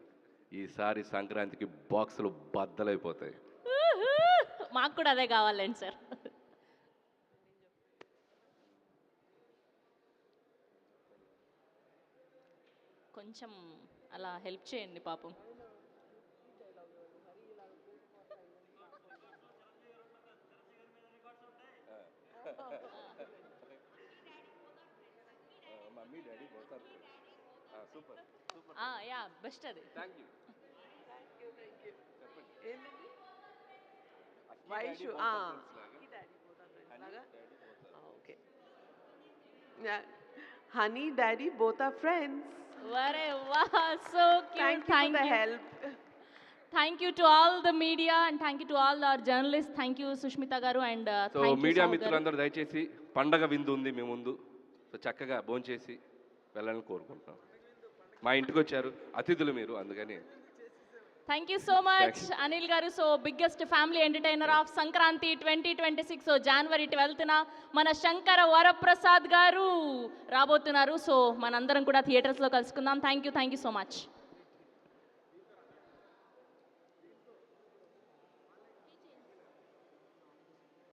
ఈసారి సంక్రాంతికి బాక్సులు బద్దలైపోతాయి. మాకు కూడా అదే కావాలండి సార్. కొంచెం అలా హెల్ప్ చేయండి పాపం. యా, బెస్ట్ అది. Okay. Honey daddy both are friends. Ware wow, so cute. Thank you for the help. Thank you to all the media and thank you to all our journalists. Thank you Sushmita garu and so thank you media Sahu garu. మిత్రులందరూ దయచేసి పండగ విందు ఉంది మీ ముందు, so చక్కగా భోంచేసి వెళ్ళాలని కోరుకుంటున్నాం. మా ఇంటికి వచ్చారు అతిథులు మీరు, అందుకని Thank you so much Anil garu. So biggest family entertainer of Sankranti 2026. So January 12th na మన శంకర వరప్రసాద్ గారు రాబోతున్నారు. సో మనందరం కూడా థియేటర్స్లో కలుసుకుందాం. Thank you so much.